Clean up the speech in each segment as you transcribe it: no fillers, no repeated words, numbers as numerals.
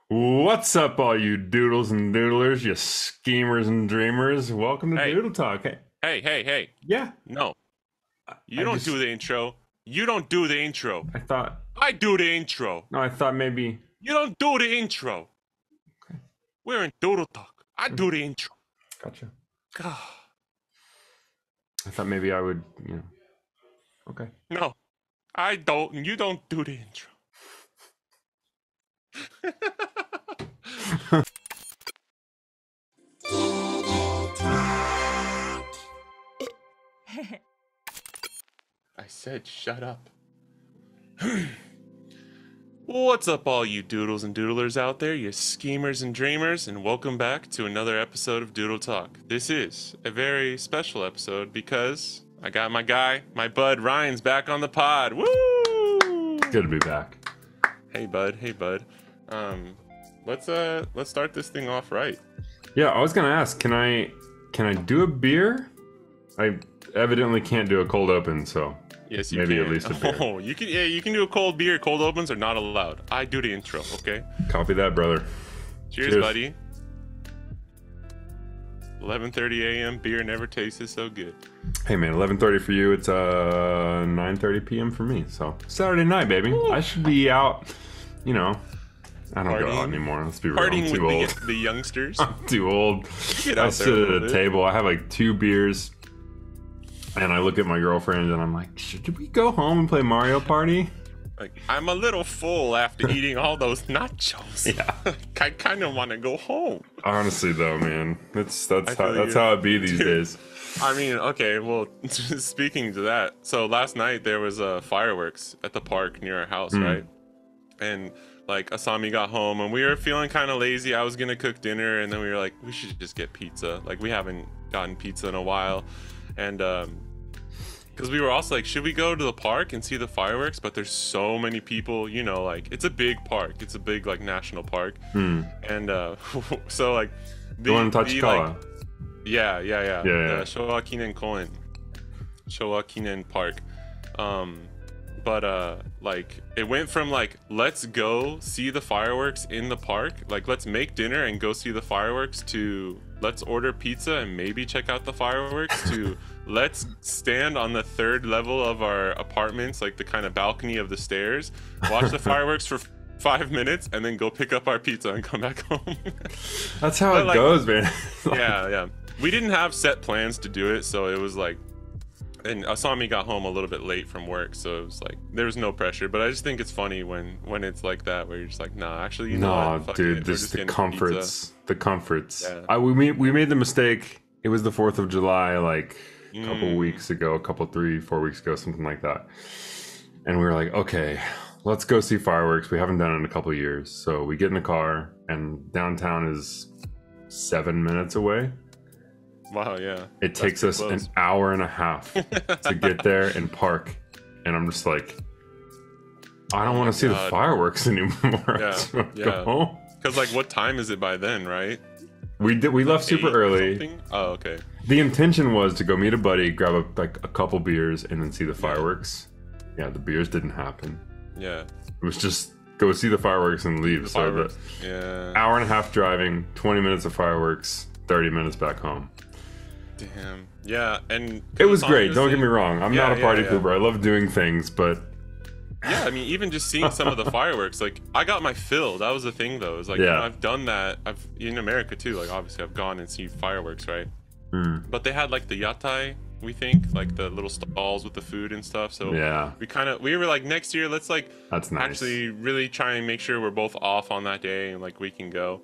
What's up, all you doodles and doodlers, you schemers and dreamers? Welcome to Hey, Doodle Talk. Hey, hey. yeah, No, you I don't just, do the intro. You don't do the intro. I thought, I do the intro. no, I thought maybe, You don't do the intro. okay, We're in Doodle Talk. I do the intro. gotcha. God. I thought maybe I would, okay. No, I don't. You don't do the intro. I said shut up. What's up, all you doodles and doodlers out there, you schemers and dreamers, and welcome back to another episode of Doodle Talk. This is a very special episode because I got my guy, my bud Ryan's back on the pod. Woo! Good to be back. Hey bud, hey bud. Let's start this thing off right. Yeah, I was gonna ask, can I do a beer? I evidently can't do a cold open, so Yes, you maybe can. at least a beer. Oh, you can. Yeah, you can do a cold beer. Cold opens are not allowed. I do the intro. Okay. Copy that, brother. Cheers, buddy. 11:30 a.m. Beer never tasted so good. Hey man, 11:30 for you. It's 9:30 p.m. for me. So Saturday night, baby. Woo. I should be out. You know, I don't go out Partying. anymore. Let's be real. I'm Partying too with old. the youngsters. I'm too old. Get I out there sit a at little a bit. table. I have like 2 beers, and I look at my girlfriend, and I'm like, "Should we go home and play Mario Party?" Like, I'm a little full after eating all those nachos. Yeah. I kind of want to go home. Honestly, though, man, that's I how feel you. it be these Dude. days. I mean, okay, well, speaking to that, so last night there was fireworks at the park near our house, right? And like Asami got home and we were feeling kind of lazy. I was gonna cook dinner, and then we were like, we should just get pizza. Like, we haven't gotten pizza in a while, and because we were also like, should we go to the park and see the fireworks? But there's so many people, you know, like, it's a big park. It's a big like national park, and so like The one in Tachikawa. like, yeah. Yeah. Showa Koen. Showa Park. But like, it went from like, let's go see the fireworks in the park, like, let's make dinner and go see the fireworks, to let's order pizza and maybe check out the fireworks, to let's stand on the 3rd level of our apartments, like the kind of balcony of the stairs, watch the fireworks for 5 minutes, and then go pick up our pizza and come back home. That's how But, it like, goes, man. Yeah. We didn't have set plans to do it, so it was like, and Asami got home a little bit late from work, so it was like, there was no pressure. But I just think it's funny when it's like that, where you're just like, nah, actually, you know No, what? Fuck dude, it. We're this just the getting comforts. The comforts. Yeah. We made the mistake. It was the 4th of July, like a couple Mm. weeks ago, 3-4 weeks ago, something like that. And we were like, okay, let's go see fireworks. We haven't done it in a couple years. So we get in the car, and downtown is 7 minutes away. Wow, yeah. It That's takes pretty us an close. hour and a half to get there and park. And I'm just like, I don't want to see the God. fireworks anymore. I Yeah, just wanna yeah. go home. Because like, what time is it by then, right? We left super 8 or early. something? Oh, okay. The intention was to go meet a buddy, grab a couple beers, and then see the fireworks. Yeah, the beers didn't happen. Yeah. It was just go see the fireworks and leave. The So fireworks. the Yeah. hour and a half driving, 20 minutes of fireworks, 30 minutes back home. Damn. Yeah, and It was great. Don't get honestly- me wrong. I'm Yeah, not a party yeah. pooper. I love doing things, but Yeah, I mean, even just seeing some of the fireworks, like, I got my fill. That was the thing, though. It's like, Yeah. you know, I've done that. I've in America too. Like, obviously, I've gone and seen fireworks, right? But they had like the yatai, we think, like the little stalls with the food and stuff. So yeah, we were like, next year, let's like that's nice. actually really try and make sure we're both off on that day and like we can go.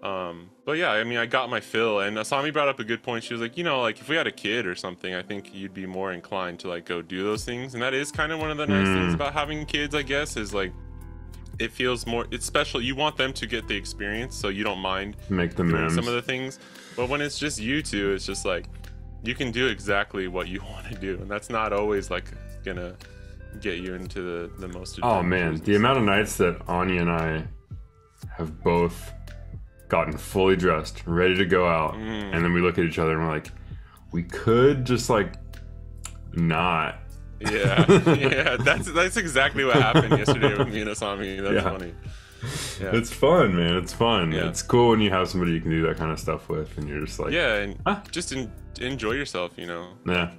But yeah, I mean, I got my fill, and Asami brought up a good point. She was like, you know, like, if we had a kid or something, I think you'd be more inclined to like go do those things. And that is kind of one of the nice things about having kids, I guess, is like, it feels more, it's special. You want them to get the experience, so you don't mind Make the doing memes. some of the things. But when it's just you two, it's just like, you can do exactly what you want to do, and that's not always like gonna get you into the most Oh man, adventures the and amount of nights that Anya and I have both gotten fully dressed, ready to go out, and then we look at each other and we're like, we could just like not. Yeah, yeah, that's exactly what happened yesterday with me and Asami. That's Yeah. funny. Yeah. It's fun, man. It's fun. Yeah. It's cool when you have somebody you can do that kind of stuff with, and you're just like, Yeah, and ah. just enjoy yourself, you know. Yeah.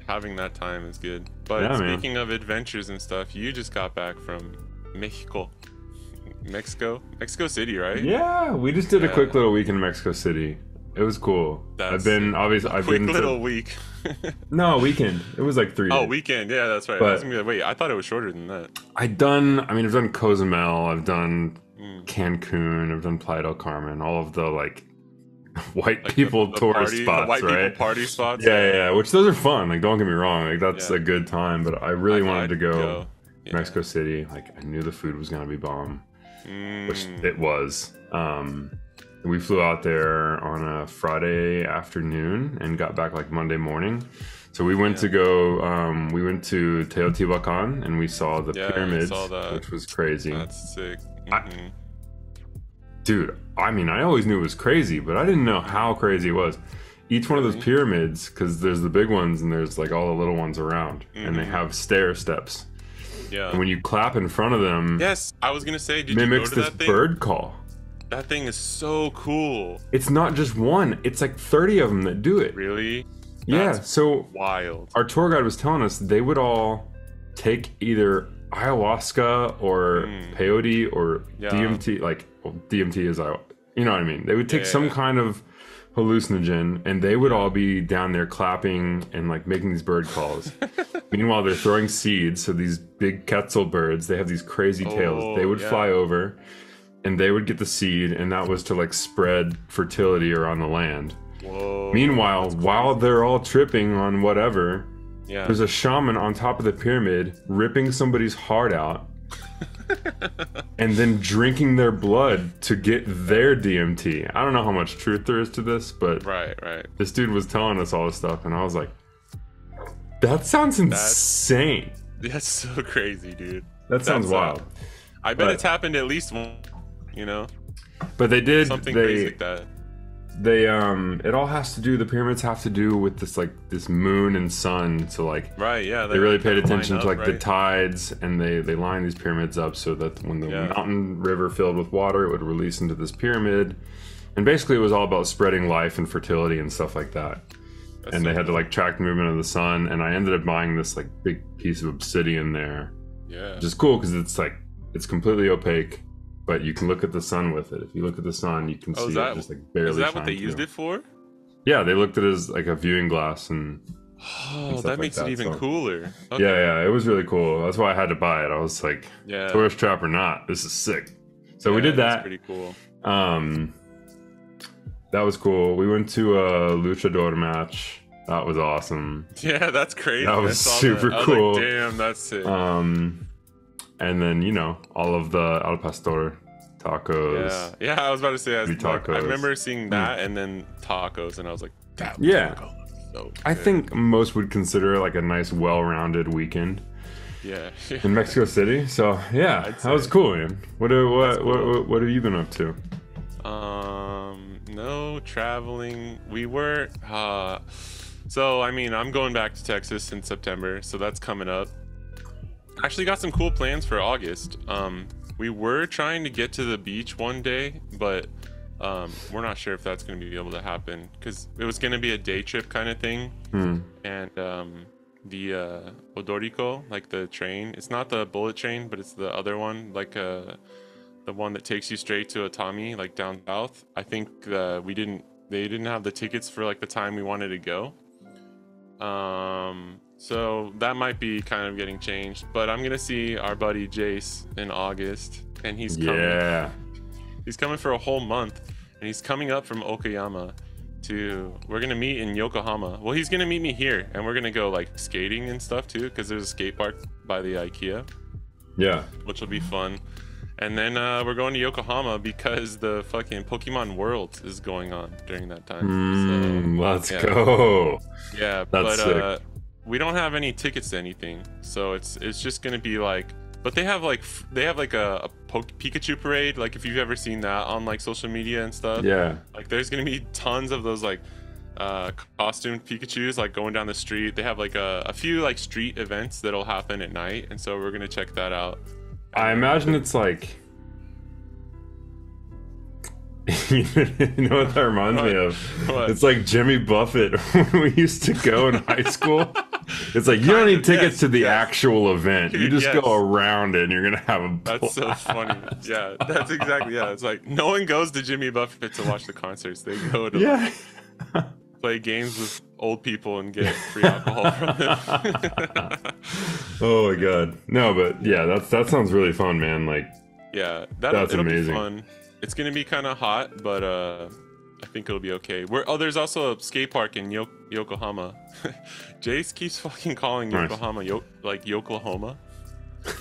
Having that time is good. But Yeah, man. speaking of adventures and stuff, you just got back from Mexico City, right? Yeah, we just did a Yeah. quick little week in Mexico City. It was cool. That's I've quick been little week. no weekend. It was like 3 days. Oh, weekend. Yeah, that's right. But- I was gonna be like, wait, I thought it was shorter than that. I've done Cozumel, I've done Cancun, I've done Playa del Carmen, all of the like white Like people the tourist party, spots, the white right? people party spots. Yeah, which those are fun. Like, don't get me wrong, like that's Yeah. a good time. But I really wanted to go Yeah. Mexico City. Like, I knew the food was gonna be bomb, which Mm, it was. We flew out there on a Friday afternoon and got back like Monday morning. So we went to go. We went to Teotihuacan and we saw the Yeah, I pyramids, saw that. which was crazy. that's sick. I- Mhm. Dude, I mean, I always knew it was crazy, but I didn't know how crazy it was. Each one of those pyramids, because there's the big ones and there's like all the little ones around, and they have stair steps. Yeah. And when you clap in front of them, Yes, I was gonna say, did mimics you go to this that thing? bird call. That thing is so cool. It's not just one; it's like 30 of them that do it. Really? Yeah. That's So wild. our tour guide was telling us they would all take either ayahuasca or peyote or Yeah. DMT. Like, well, DMT is you know what I mean. They would take Yeah, some yeah. kind of hallucinogen, and they would all be down there clapping and like making these bird calls. Meanwhile, they're throwing seeds. So these big quetzal birds, they have these crazy tails. They would yeah. fly over, and they would get the seed, and that was to like spread fertility around the land. Whoa. Meanwhile, while they're all tripping on whatever, Yeah. there's a shaman on top of the pyramid ripping somebody's heart out and then drinking their blood to get their DMT. I don't know how much truth there is to this, but Right. this dude was telling us all this stuff, and I was like, that sounds insane. That's so crazy, dude. That sounds That's, wild. I bet But- it's happened at least once, you know? But they did, Something crazy like that. it all has to do, the pyramids have to do with this moon and sun. So like, Right, yeah. they really paid line attention to up, like the right? tides, and they line these pyramids up so that when the Yeah. mountain river filled with water, it would release into this pyramid. And basically it was all about spreading life and fertility and stuff like that. That's And so they had to like track the movement of the sun, and I ended up buying this like big piece of obsidian there, Yeah. which is cool because it's completely opaque, but you can look at the sun with it. If you look at the sun, you can Oh, see is that- it just like barely Is that shine what they used through. it for? Yeah, they looked at it as like a viewing glass, and Oh, stuff that like makes that, it even so- cooler. Okay. yeah, it was really cool. That's why I had to buy it. I was like, Yeah. tourist trap or not, this is sick. So we Yeah, did that's that. pretty cool. That was cool. We went to a luchador match. That was awesome. Yeah, that's crazy. That was I saw super I was cool. Like, damn, that's sick. And then all of the al pastor tacos. Yeah, I was about to say. I Tacos. remember seeing that and then tacos, and I was like, that Yeah. taco looks so I good. think most would consider it like a nice, well-rounded weekend Yeah. in Mexico City. So yeah, I'd that was say. cool, man. What cool. what have you been up to? No traveling. We were. So I mean, I'm going back to Texas in September, so that's coming up. Actually, got some cool plans for August. We were trying to get to the beach one day, but we're not sure if that's going to be able to happen because it was going to be a day trip kind of thing. And the Odorico, like the train, it's not the bullet train, but it's the other one, like the one that takes you straight to Atami, like down south. I think they didn't have the tickets for like the time we wanted to go. So that might be kind of getting changed, but I'm gonna see our buddy Jace in August, and he's coming. Yeah, He's coming for a whole month, and he's coming up from Okayama we're gonna meet in Yokohama. Well, he's gonna meet me here, and we're gonna go like skating and stuff too, because there's a skate park by the IKEA, yeah. which will be fun. And then we're going to Yokohama because the fucking Pokemon World is going on during that time. Let's yeah. go. Yeah, That's but we don't have any tickets to anything, so it's just gonna be like. But they have like a Pikachu parade. Like if you've ever seen that on like social media and stuff. Yeah. Like there's gonna be tons of those like costumed Pikachu's like going down the street. They have like a few like street events that'll happen at night, and so we're gonna check that out. I imagine it's like You know what that reminds me of? What? It's like Jimmy Buffett when we used to go in high school. It's like you don't need tickets to the actual event. You just go around it and you're gonna have a blast. That's so funny. Yeah, that's exactly. Yeah, it's like no one goes to Jimmy Buffett to watch the concerts. They go to play games with old people and get free alcohol from them. Oh my god. No, but yeah, that sounds really fun, man. Like, yeah, that's it'll amazing. be fun. It's gonna be kind of hot, but I think it'll be okay. There's also a skate park in Yokohama. Jace keeps fucking calling Yokohama like Yoklahoma.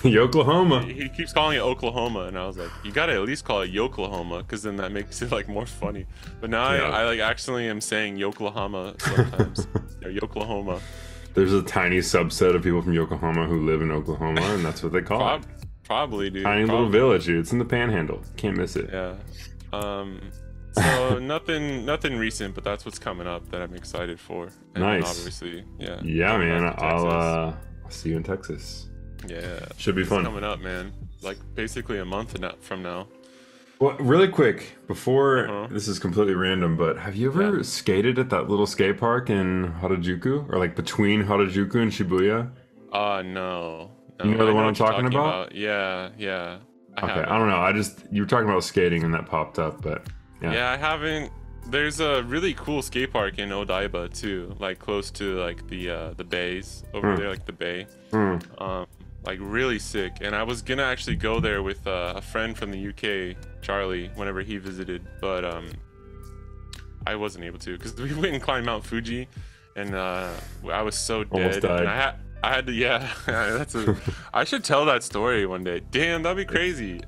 Yoklahoma. He keeps calling it Oklahoma, and I was like, you gotta at least call it Yoklahoma, because then that makes it like more funny. But now I like actually am saying Yoklahoma sometimes. Or Yoklahoma. There's a tiny subset of people from Yokohama who live in Oklahoma, and that's what they call it. Probably, dude. Tiny little village, dude. It's in the Panhandle. Can't miss it. Yeah. So nothing recent, but that's what's coming up that I'm excited for. And nice. Obviously, yeah. Yeah, man. I'll see you in Texas. Yeah. Should be fun. It's coming up, man. Like basically a month from now. Well, really quick, before this is completely random, but have you ever skated at that little skate park in Harajuku, or like between Harajuku and Shibuya? No. You know the one I'm talking about? Yeah. I don't know. You were talking about skating and that popped up, but yeah, I haven't. There's a really cool skate park in Odaiba too, like close to like the bays over there, like the bay. Like really sick. And I was gonna actually go there with a friend from the UK, Charlie, whenever he visited, but I wasn't able to because we went and climbed Mount Fuji, and I was so dead. Almost died. And I had to, I should tell that story one day. Damn, that'd be crazy.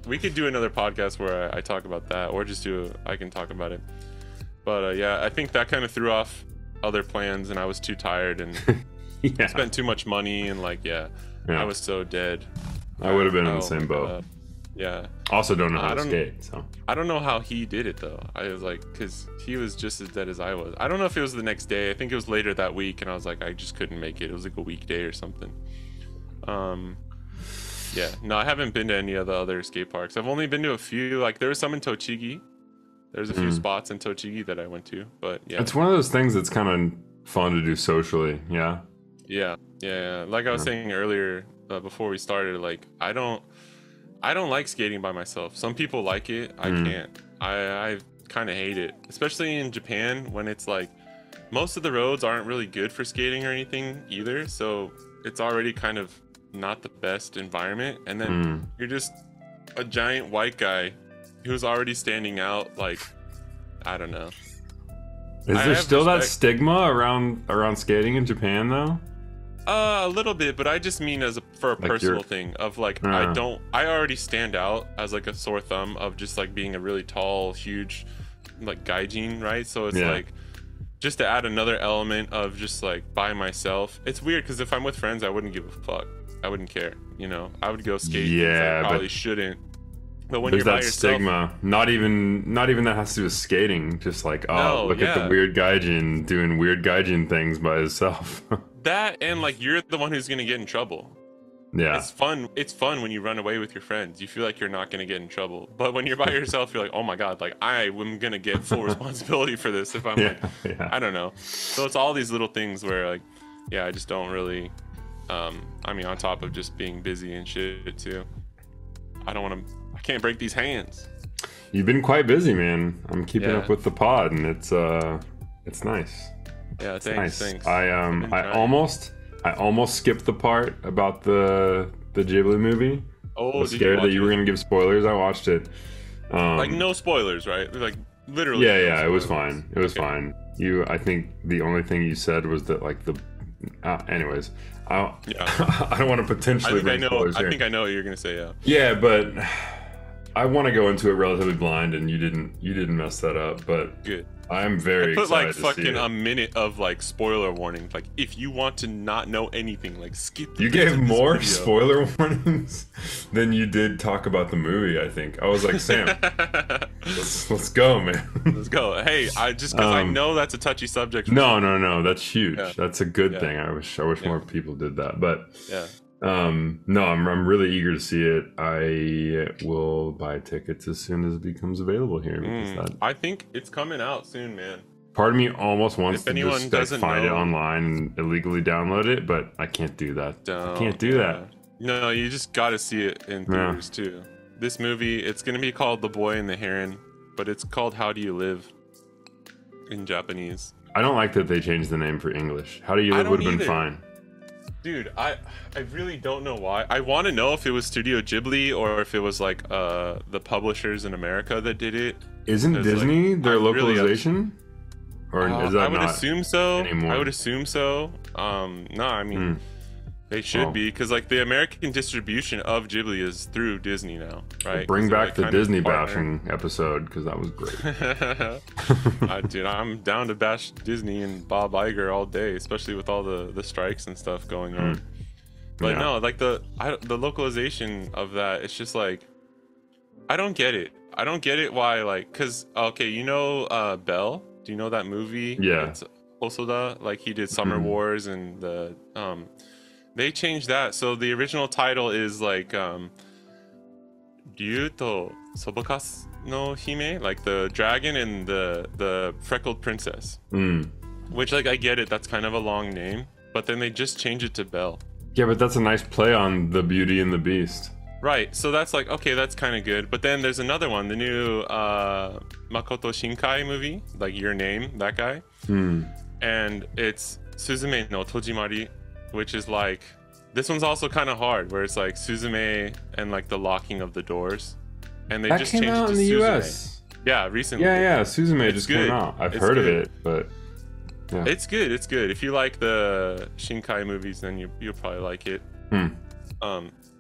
We could do another podcast where I talk about that, or just I can talk about it. But yeah, I think that kind of threw off other plans, and I was too tired and spent too much money, and I was so dead. I would have been in the same boat. Yeah. Also don't know how to skate, so. I don't know how he did it though. I was like, because he was just as dead as I was. I don't know if it was the next day. I think it was later that week, and I was like, I just couldn't make it. It was like a weekday or something. Yeah, no, I haven't been to any of the other skate parks. I've only been to a few. Like there was some in Tochigi. There's a few spots in Tochigi that I went to, but yeah. It's one of those things that's kind of fun to do socially. Yeah. Yeah. Like I was saying earlier, before we started, like I don't like skating by myself. Some people like it. I can't. I kind of hate it, especially in Japan when it's like most of the roads aren't really good for skating or anything either. So it's already kind of not the best environment, and then you're just a giant white guy who's already standing out. Like, I don't know. Is there still that stigma around skating in Japan though? A little bit, but I just mean for a personal thing of like I already stand out as like a sore thumb of just like being a really tall, huge like gaijin, right? So it's like just to add another element of just like by myself. It's weird because if I'm with friends, I wouldn't give a fuck. I wouldn't care, you know. I would go skate. Yeah, I probably shouldn't. But when there's you're by that yourself, stigma. Not even that has to do with skating. Just like, look at the weird gaijin doing weird gaijin things by himself. That and like you're the one who's gonna get in trouble. Yeah. It's fun when you run away with your friends. You feel like you're not gonna get in trouble. But when you're by yourself, you're like, oh my god, like I am gonna get full responsibility for this if I'm I don't know. So it's all these little things where like, I just don't really. I mean, on top of just being busy and shit too. I can't break these hands. You've been quite busy, man. I'm keeping up with the pod, and it's nice. Yeah, thanks. I almost skipped the part about the Ghibli movie. I was scared that you were gonna give spoilers. I watched it. Like no spoilers, right? Like literally. Yeah, it was fine. It was fine. I think the only thing you said was that like the. Anyways, I don't want to potentially. I think I know what you're gonna say. Yeah. Yeah, but I want to go into it relatively blind, and you didn't mess that up. But good. I'm very excited like to see fucking it. a minute of like spoiler warning. Like if you want to not know anything, like skip. You gave more spoiler warnings than you did talk about the movie. I think I was like, Sam, let's go, man. Let's go. Hey, because I know that's a touchy subject. No, that's huge. That's a good thing. I wish more people did that. But No, I'm really eager to see it. I will buy tickets as soon as it becomes available here because that I think it's coming out soon, man. part of me almost wants If to anyone just like, doesn't find it know, online and illegally download it, but I can't do that. I don't. can't do that. No, you just got to see it in Yeah. theaters too. This movie, it's gonna be called The Boy and the Heron, but it's called How Do You Live in Japanese. I don't like that they changed the name for English. How Do You I Live would don't have been either. fine. Dude, I really don't know why. I want to know if it was Studio Ghibli or if it was like the publishers in America that did it. Isn't 'Cause, like, Disney their I'm really localization? Or is that I would not assume so. anymore? I would assume so. No, I mean they should Oh. be because like the American distribution of Ghibli is through Disney now, right? Bring 'Cause they're, back like, the kind of Disney partner. bashing episode because that was great. Dude, I'm down to bash Disney and Bob Iger all day, especially with all the strikes and stuff going on. But Yeah. no, like the localization of that, it's just like I don't get it. I don't get it why cause okay, you know Belle? Do you know that movie? Yeah. It's Hosoda, like he did Summer Mhm. Wars and they changed that. So the original title is like Ryu to Sobokasu no Hime, like the dragon and the freckled princess. Which like I get it, that's kind of a long name, but then they just changed it to Belle. Yeah, but that's a nice play on the Beauty and the Beast. Right, so that's like okay, that's kind of good. But then there's another one, the new Makoto Shinkai movie, like Your Name, that guy, and it's Suzume no Tojimari, which is like this one's also kind of hard, where it's like Suzume and like the locking of the doors, and they That just came changed out it in to the Suzume. US. Yeah, recently. Yeah, Suzume It's just good. came out. I've It's heard good. of it, but yeah. It's good. It's good. If you like the Shinkai movies, then you'll probably like it.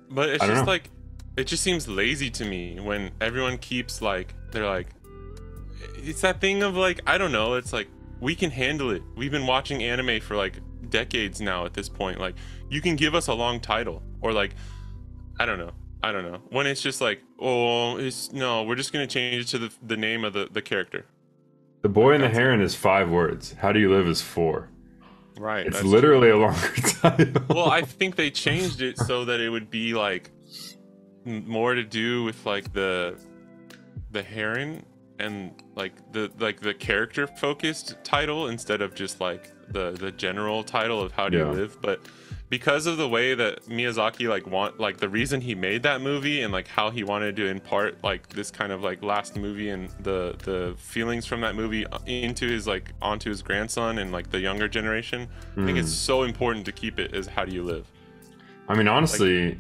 But it's I don't just know. like it just seems lazy to me when everyone keeps like they're like it's that thing of like I don't know. It's like we can handle it. We've been watching anime for like decades now at this point. Like you can give us a long title or like I don't know. When it's just like oh it's no, we're just gonna change it to the name of the character. The Boy and the Heron is 5 words. How Do You Live is 4. Right. It's that's literally a longer title. Well, I think they changed it so that it would be like more to do with like the heron and like the character focused title instead of just like the general title of How Do You Yeah. Live. But because of the way that Miyazaki like the reason he made that movie and like how he wanted to impart like this kind of like last movie and the feelings from that movie into his like onto his grandson and like the younger generation, I think it's so important to keep it as How Do You Live. I mean, honestly,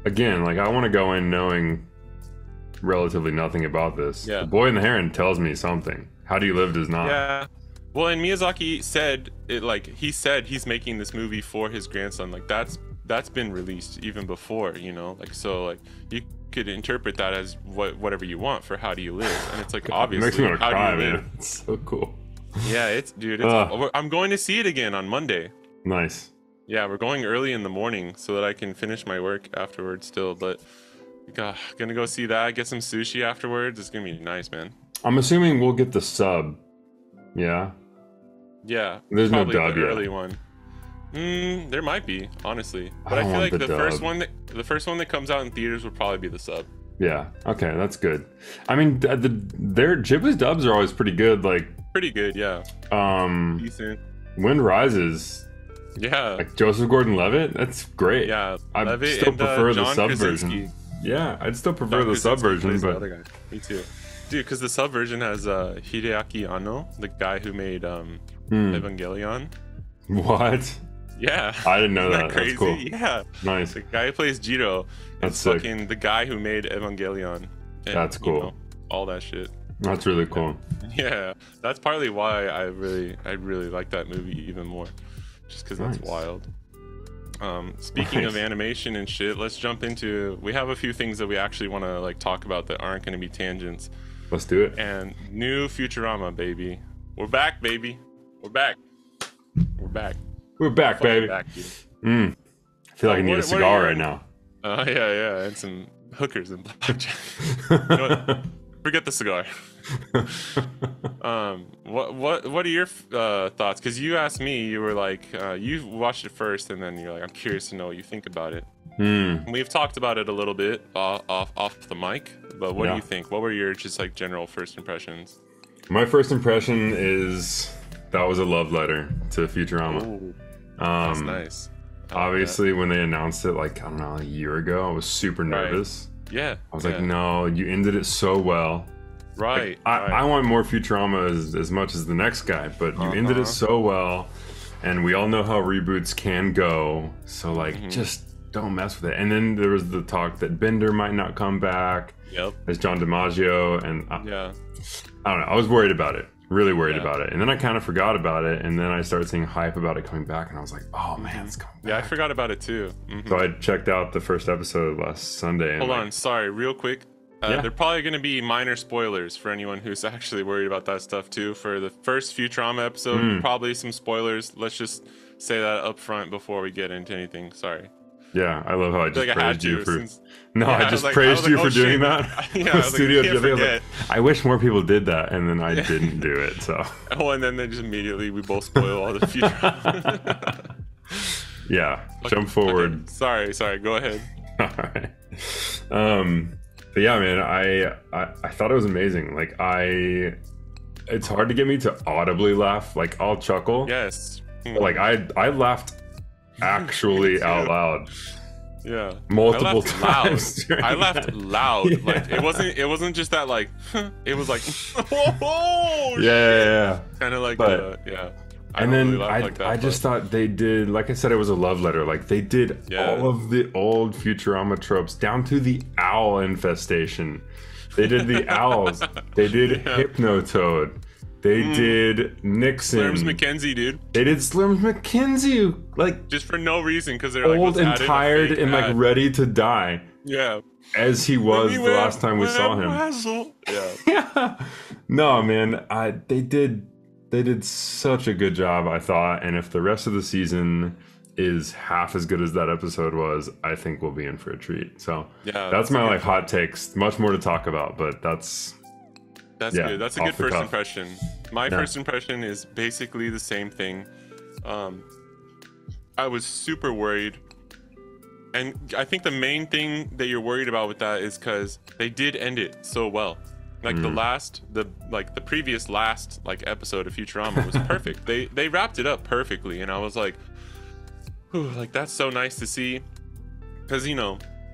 again, like I want to go in knowing relatively nothing about this. Yeah. The Boy and the Heron tells me something. How Do You Live does not. Yeah. Well, and Miyazaki said it like he said he's making this movie for his grandson. Like that's been released even before, you know. Like so, like you could interpret that as whatever you want for How Do You Live, and it's like It makes me obviously want to How cry, Do You Live. man. It's so cool. Yeah, it's dude. It's I'm going to see it again on Monday. Nice. Yeah, we're going early in the morning so that I can finish my work afterwards still. But gonna go see that. Get some sushi afterwards. It's gonna be nice, man. I'm assuming we'll get the sub. Yeah. Yeah, There's no probably dub the yet. early one. There might be, honestly, but I I, don't feel want like the the first dub. one the first one that comes out in theaters will probably be the sub. Yeah. Okay, that's good. I mean, their Ghibli's dubs are always pretty good. Like, Pretty good, yeah, decent. Wind Rises, Yeah, like Joseph Gordon-Levitt. That's great. yeah. I Levitt still and, prefer the John sub Krasinski. version. Yeah, I'd still prefer John the sub Krasinski version, plays the but other guy. Me too, dude. Because the sub version has Hideaki Anno, the guy who made Evangelion. what? Yeah, I didn't know Isn't that. crazy? That's cool. Yeah, Nice. the guy who plays Jiro That's is sick. fucking the guy who made Evangelion. And, That's cool. You know, all that shit. That's really cool. Yeah, that's partly why I really like that movie even more, just because that's Nice. wild. Speaking of Nice. animation and shit, let's jump into. We have a few things that we actually want to like talk about that aren't going to be tangents. Let's do it. And new Futurama, baby. We're back, baby. We're back. We're back. We're back, Fucking baby. back, dude. I feel like I need a what are cigar your- right now. Yeah, and some hookers and blackjack. You know what? Forget the cigar. What are your thoughts? Because you asked me, you were like, you watched it first, and then you're like, I'm curious to know what you think about it. We've talked about it a little bit off the mic, but what do you think? What were your just like general first impressions? My first impression is that was a love letter to Futurama. Ooh, that's nice. Obviously, when they announced it, like, I don't know, a year ago, I was super nervous. Yeah. I was like, no, you ended it so well. Right. Like, I want more Futurama as much as the next guy, but you ended it so well, and we all know how reboots can go. So, like, just don't mess with it. And then there was the talk that Bender might not come back as John DiMaggio, and I don't know. I was worried about it. Really worried about it. And then I kind of forgot about it, and then I started seeing hype about it coming back, and I was like, oh man, it's coming back. Yeah, I forgot about it too. So I checked out the first episode last Sunday. And Hold on, sorry, real quick. They're probably going to be minor spoilers for anyone who's actually worried about that stuff too. For the first Futurama episode, probably some spoilers. Let's just say that up front before we get into anything. Sorry. Yeah, I love how I just praised you for... I just I praised you for doing that. Yeah, Studio Ghibli. I wish more people did that, and then I didn't do it, so... Oh, and then they just immediately, we both spoil all the Futurama. Yeah, jump forward. Okay. Sorry, go ahead. All right. But yeah, man, I thought it was amazing. Like, it's hard to get me to audibly laugh. Like, I'll chuckle. Yes. But, like, I laughed actually out loud. Yeah. Multiple times. I laughed loud. Yeah. Like, it wasn't just that, like, it was like, oh, yeah. Kind of like, yeah. And then really I just thought they did, like I said, it was a love letter. Like, they did all of the old Futurama tropes down to the owl infestation. They did the owls. They did Hypnotoad. They did Nixon. Slurms McKenzie, dude. They did Slurms McKenzie. Like, just for no reason, because they're like old and tired and like ready to die. Yeah. As he was the last time we saw him. Yeah. No, man. They did such a good job, I thought. And if the rest of the season is half as good as that episode was, I think we'll be in for a treat. So that's my like hot takes. Much more to talk about, but that's good. That's a good first impression. My first impression is basically the same thing. I was super worried, and I think the main thing that you're worried about with that is because they did end it so well. Like the previous last like episode of Futurama was perfect. They wrapped it up perfectly, and I was like, ooh, like that's so nice to see, because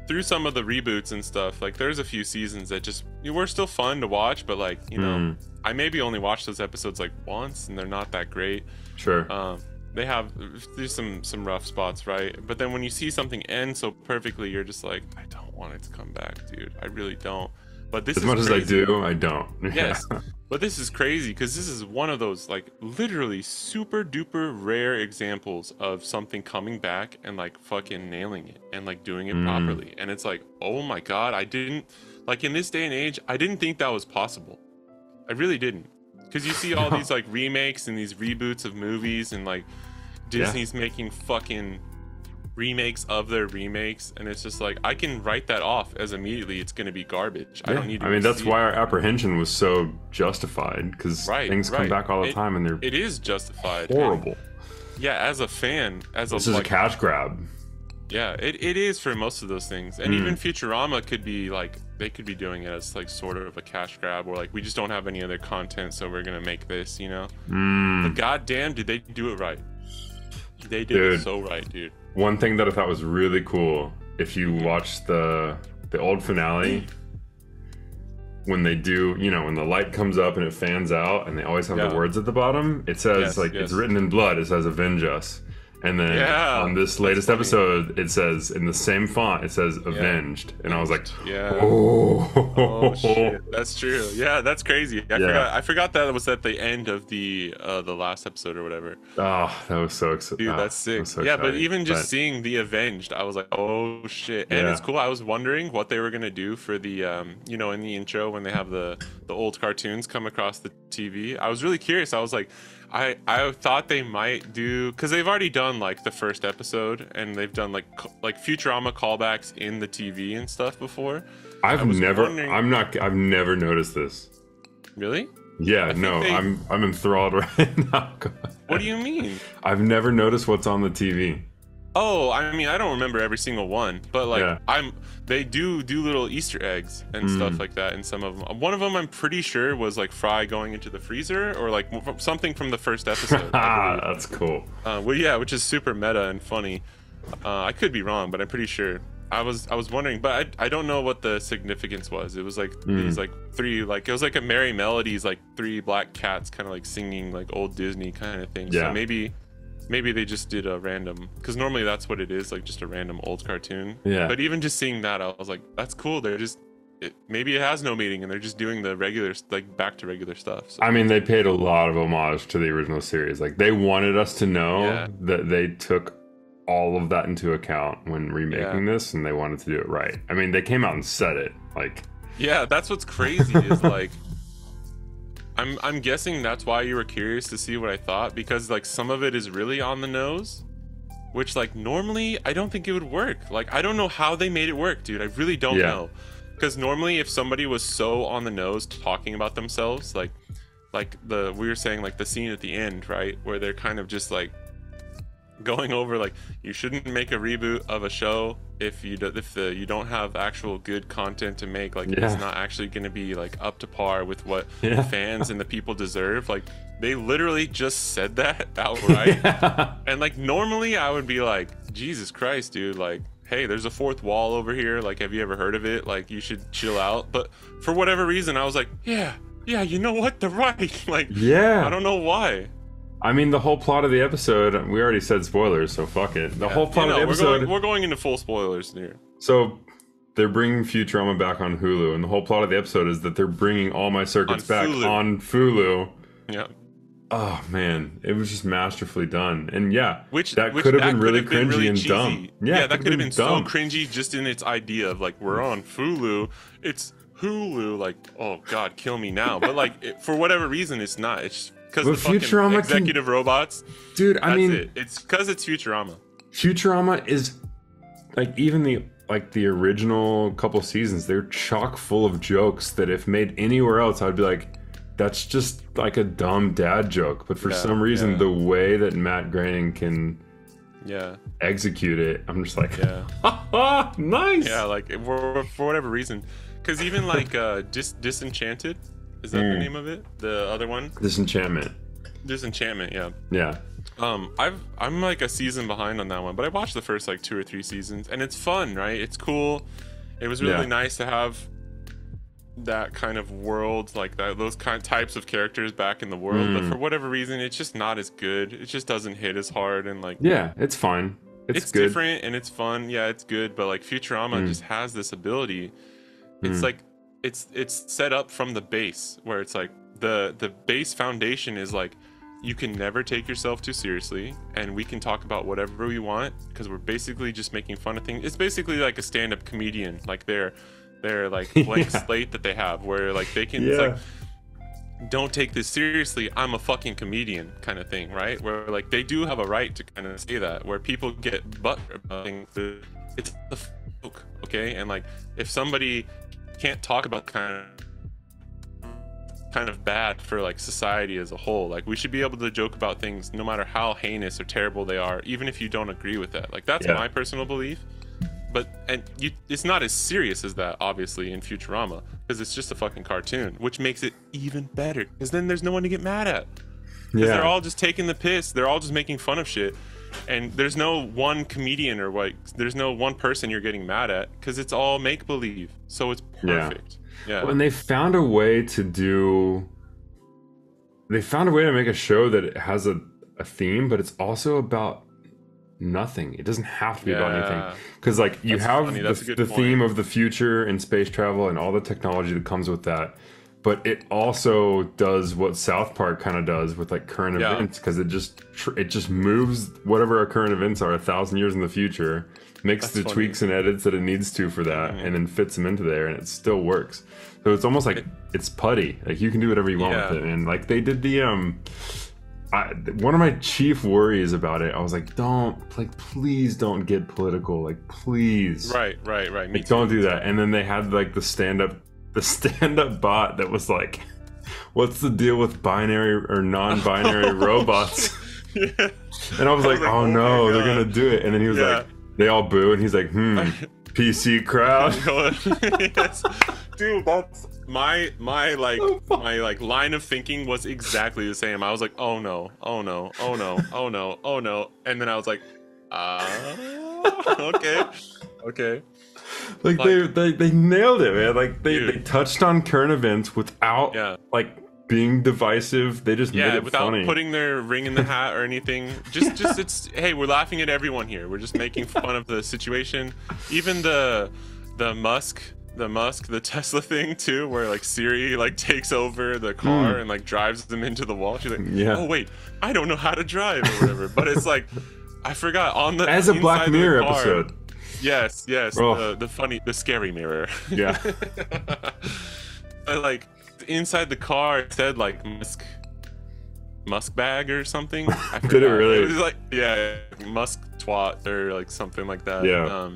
through some of the reboots and stuff, like there's a few seasons that just were still fun to watch, but like I maybe only watched those episodes like once, and they're not that great. Sure. There's some rough spots, right? But then when you see something end so perfectly, you're just like, I don't want it to come back, dude. I really don't. But this as much crazy. As I do, I don't. Yes. But this is crazy because this is one of those like literally super duper rare examples of something coming back and like fucking nailing it and like doing it properly. And it's like, oh my God, I didn't like in this day and age, I didn't think that was possible. I really didn't. Because you see all these like remakes and these reboots of movies, and like Disney's making fucking remakes of their remakes, and it's just like I can write that off as immediately it's going to be garbage. I don't need to. I mean, that's why our apprehension was so justified, because things come back all the time, and it is justified. Horrible. And, as a fan, this is a cash grab. Yeah, it is for most of those things, and even Futurama could be like they could be doing it as like sort of a cash grab, or like we just don't have any other content, so we're gonna make this, But goddamn, did they do it right? They did it so right, dude. One thing that I thought was really cool, if you watch the old finale, when they do, when the light comes up and it fans out, and they always have the words at the bottom, it says it's written in blood. It says "Avenge us." And then on this latest episode, it says in the same font, it says "Avenged," and I was like, "Oh shit, that's true." Yeah, that's crazy. I forgot that was at the end of the last episode or whatever. Oh, that was so exciting. Dude, that's sick. So but even just seeing the Avenged, I was like, "Oh shit!" And it's cool. I was wondering what they were gonna do for the in the intro when they have the old cartoons come across the TV. I was really curious. I was like, I thought they might do, because they've already done like the first episode, and they've done like Futurama callbacks in the TV and stuff before. I've never noticed this. Really? Yeah, I'm enthralled right now. What do you mean? I've never noticed what's on the TV. Oh, I mean, I don't remember every single one, but like Yeah. they do little Easter eggs and stuff like that in some of them. One of them I'm pretty sure was like Fry going into the freezer, or like something from the first episode. Ah, that's cool. Well, yeah, which is super meta and funny. I could be wrong, but I'm pretty sure. I was wondering, but I don't know what the significance was. It was like these like three, like it was like a Merry Melodies, like three black cats kind of like singing like old Disney kind of thing. Yeah. So maybe they just did a random, because normally that's what it is, like just a random old cartoon. Yeah. But even just seeing that, I was like, that's cool. They're just maybe it has no meaning and they're just doing the regular, like back to regular stuff. So. I mean, they paid a lot of homage to the original series. Like they wanted us to know that they took all of that into account when remaking this, and they wanted to do it right. I mean, they came out and said it. Like, yeah, that's what's crazy is like. I'm guessing that's why you were curious to see what I thought, because like some of it is really on the nose, which like normally I don't think it would work. Like I don't know how they made it work, dude. I really don't know. Because normally if somebody was so on the nose talking about themselves, like we were saying, like the scene at the end, right, where they're kind of just like going over like you shouldn't make a reboot of a show if you don't have actual good content to make, like it's not actually going to be like up to par with what fans and the people deserve. Like they literally just said that outright. And like normally I would be like, Jesus Christ, dude, like hey, there's a fourth wall over here, like have you ever heard of it, like you should chill out. But for whatever reason I was like, yeah, you know what, they're right. Like I don't know why. I mean, the whole plot of the episode, we already said spoilers, so fuck it. The whole plot of the episode... We're going into full spoilers here. So, they're bringing Futurama back on Hulu, and the whole plot of the episode is that they're bringing All My Circuits back on Hulu. Yeah. Oh, man. It was just masterfully done. And yeah, which could have been really cringy really and cheesy. dumb. Yeah, that could have been so cringy just in its idea of like, we're on Hulu. It's Hulu. Like, oh, God, kill me now. But like, for whatever reason, it's not. It's because the fucking executive robots, dude. I mean, it's because it's Futurama. Futurama is like even the original couple seasons. They're chock full of jokes that if made anywhere else, I'd be like, that's just like a dumb dad joke. But for some reason, the way that Matt Groening can execute it, I'm just like, nice. Yeah, like for whatever reason, because even like Disenchanted. Is that the name of it? The other one? Disenchantment, yeah. Yeah. I'm like a season behind on that one, but I watched the first like 2 or 3 seasons, and it's fun, right? It's cool. It was really nice to have that kind of world, like those types of characters back in the world. But for whatever reason, it's just not as good. It just doesn't hit as hard, and like it's fine. It's good. Different and it's fun. Yeah, it's good. But like Futurama just has this ability. It's like. It's set up from the base where it's like the base foundation is like you can never take yourself too seriously, and we can talk about whatever we want because we're basically just making fun of things. It's basically like a stand-up comedian, like their like blank slate that they have where like they can it's like, don't take this seriously, I'm a fucking comedian kind of thing, right? Where like they do have a right to kind of say that, where people get butt about things. It's a joke, okay? And like if somebody can't talk about kind of bad for like society as a whole, like we should be able to joke about things no matter how heinous or terrible they are, even if you don't agree with that. Like that's my personal belief. But it's not as serious as that, obviously, in Futurama, because it's just a fucking cartoon, which makes it even better, because then there's no one to get mad at, because they're all just taking the piss, they're all just making fun of shit, and there's no one comedian or like there's no one person you're getting mad at, because it's all make-believe, so it's perfect. Well, and they found a way to make a show that has a theme, but it's also about nothing. It doesn't have to be about anything, because like you have the theme of the future and space travel and all the technology that comes with that, but it also does what South Park kind of does with like current events, because it just moves whatever our current events are 1,000 years in the future, makes the tweaks and edits that it needs to for that, and then fits them into there, and it still works. So it's almost like it's putty, like you can do whatever you want with it. And like they did the one of my chief worries about it, I was like, please don't get political, like please. Right. Like, don't do that. And then they had like the stand-up bot that was like, what's the deal with binary or non-binary robots? Yeah. And I was like, oh no, my they're God. gonna do it. And then he was Yeah. like, they all boo, and he's like, PC crowd. Yes. Dude, that's my line of thinking was exactly the same. I was like, oh no, oh no, oh no, oh no, oh no, and then I was like, okay, okay. Like, they nailed it, man. Like they Dude. touched on current events without Yeah. like being divisive. They just made Yeah, it without funny. putting their ring in the hat or anything. Just it's hey, we're laughing at everyone here. We're just making fun of the situation. Even the Musk, the Tesla thing too, where like Siri like takes over the car and like drives them into the wall. She's like, Yeah. oh wait, I don't know how to drive or whatever. But it's like, I forgot on the As a inside Black of the Mirror car- episode. Yes, Oh. the scary mirror. Yeah. Like inside the car it said like Musk bag or something. I Did it forgot. really? It was like Musk twat or like something like that. Yeah.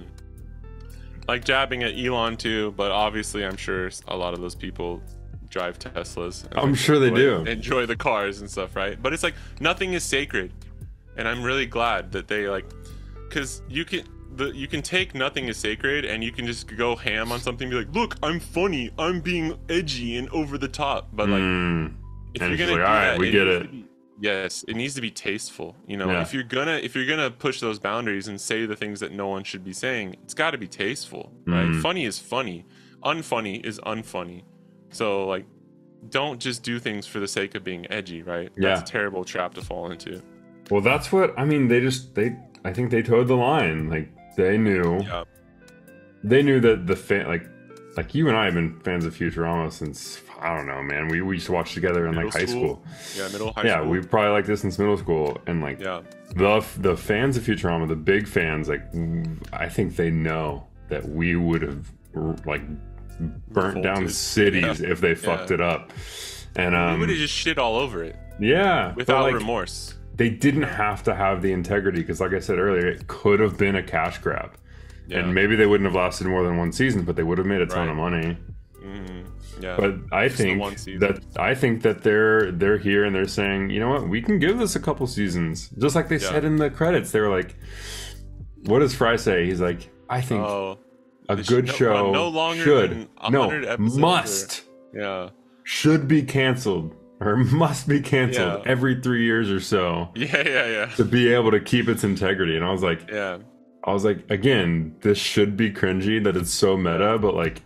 Like jabbing at Elon too, but obviously I'm sure a lot of those people drive Teslas. And I'm sure they do. enjoy the cars and stuff, right? But it's like nothing is sacred, and I'm really glad that they like, because you can take nothing is sacred and you can just go ham on something and be like, look, I'm funny, I'm being edgy and over the top, but like if And you're it's gonna like, do all right, that, we get needs it. to be- yes, it needs to be tasteful. You know, Yeah. if you're gonna push those boundaries and say the things that no one should be saying, it's got to be tasteful, right? Funny is funny, unfunny is unfunny. So like, don't just do things for the sake of being edgy, right? That's Yeah. a terrible trap to fall into. Well, that's what I mean. I think they towed the line. Like they knew. Yeah. They knew that the fan, like you and I have been fans of Futurama since I don't know, man. We used to watch together in like high school. Yeah, high Yeah, school. we probably liked this since middle school, and like Yeah. the fans of Futurama, the big fans, like I think they know that we would have like burnt down Revolted. cities if they fucked it up. And we would have just shit all over it yeah, but, without like, remorse. they didn't have to have the integrity because, like I said earlier, it could have been a cash grab, Yeah. and maybe they wouldn't have lasted more than one season, but they would have made a ton Right. of money. Yeah. But I Just the think one season. that they're here and they're saying, you know what, we can give this a couple seasons, just like they Yeah. said in the credits. They were like, what does Fry say? He's like, I think Oh, a it good should show run no longer should than 100 episodes must yeah. should be canceled or must be canceled Yeah. every 3 years or so Yeah. to be able to keep its integrity. And I was like, Yeah. again, this should be cringy that it's so meta, but like,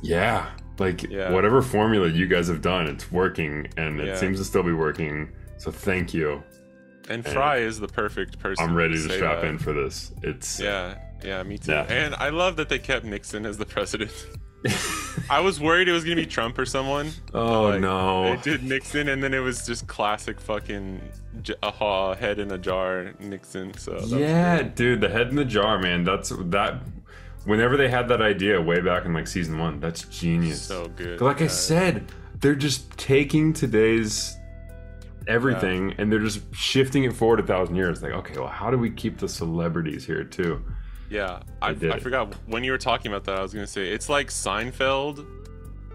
yeah, like Yeah. whatever formula you guys have done, it's working, and it Yeah. seems to still be working. So thank you. And Fry is the perfect person. I'm ready to say strap that. in for this. It's Yeah, me too. Yeah. And I love that they kept Nixon as the president. I was worried it was gonna be Trump or someone. oh Like, no, They did Nixon, and then it was just classic fucking head in a jar Nixon. So that was yeah, great. dude, the head in the jar, man. That's that. Whenever they had that idea way back in like season 1, that's genius. So good. But like I yeah. said, they're just taking today's everything and they're just shifting it forward 1,000 years. Like, okay, well, how do we keep the celebrities here too? Yeah, I did. forgot when you were talking about that. I was gonna say it's like Seinfeld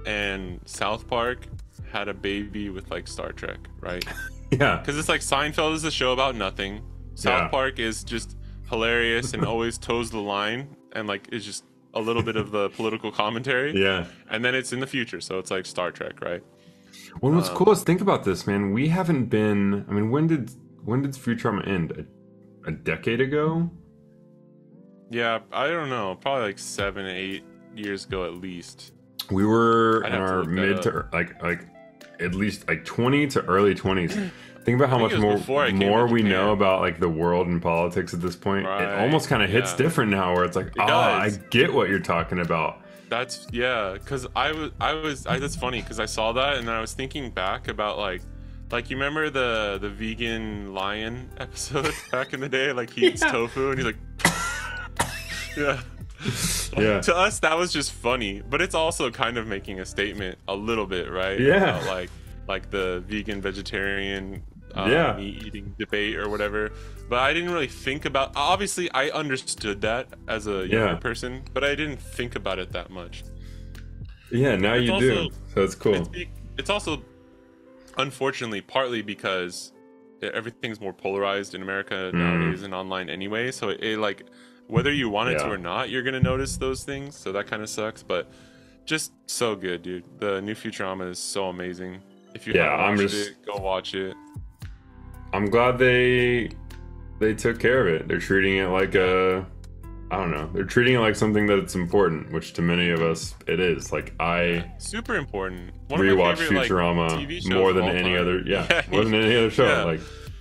and South Park had a baby with like Star Trek, right? Yeah, Because it's like Seinfeld is a show about nothing. South Yeah. Park is just hilarious and always toes the line, and like it's just a little bit of the political commentary. yeah. And then it's in the future, so it's like Star Trek, right? Well, what's cool is think about this, man. We haven't been. I mean, when did Futurama end? A decade ago? Yeah, I don't know, probably like 7, 8 years ago at least. We were I'd in have to our look that mid to like at least like 20 to early 20s. Think about how I think much it was before I came to more we Japan. know about like the world and politics at this point. It Right, almost kind of hits yeah. different now, where it's like, It I does. get what you're talking about. That's because that's funny because I saw that and I was thinking back about like you remember the vegan lion episode back in the day, like he eats tofu and he's like yeah. Yeah. To us that was just funny, but it's also kind of making a statement a little bit, right? Yeah. About, like the vegan vegetarian Yeah. meat eating debate or whatever. But I didn't really think about, obviously I understood that as a younger Yeah. person, but I didn't think about it that much. Yeah, now you do. also- So it's cool. It's also unfortunately partly because everything's more polarized in America nowadays and online anyway. So it like whether you want it to or not, you're gonna notice those things. So that kind of sucks, but just so good, dude. The new Futurama is so amazing. If you haven't watched it, go watch it. I'm glad they took care of it. They're treating it like a, I don't know. They're treating it like something that's important, which to many of us it is. Like super important. One rewatch of my favorite, Futurama like, TV shows more than any other. Yeah, more than any other show.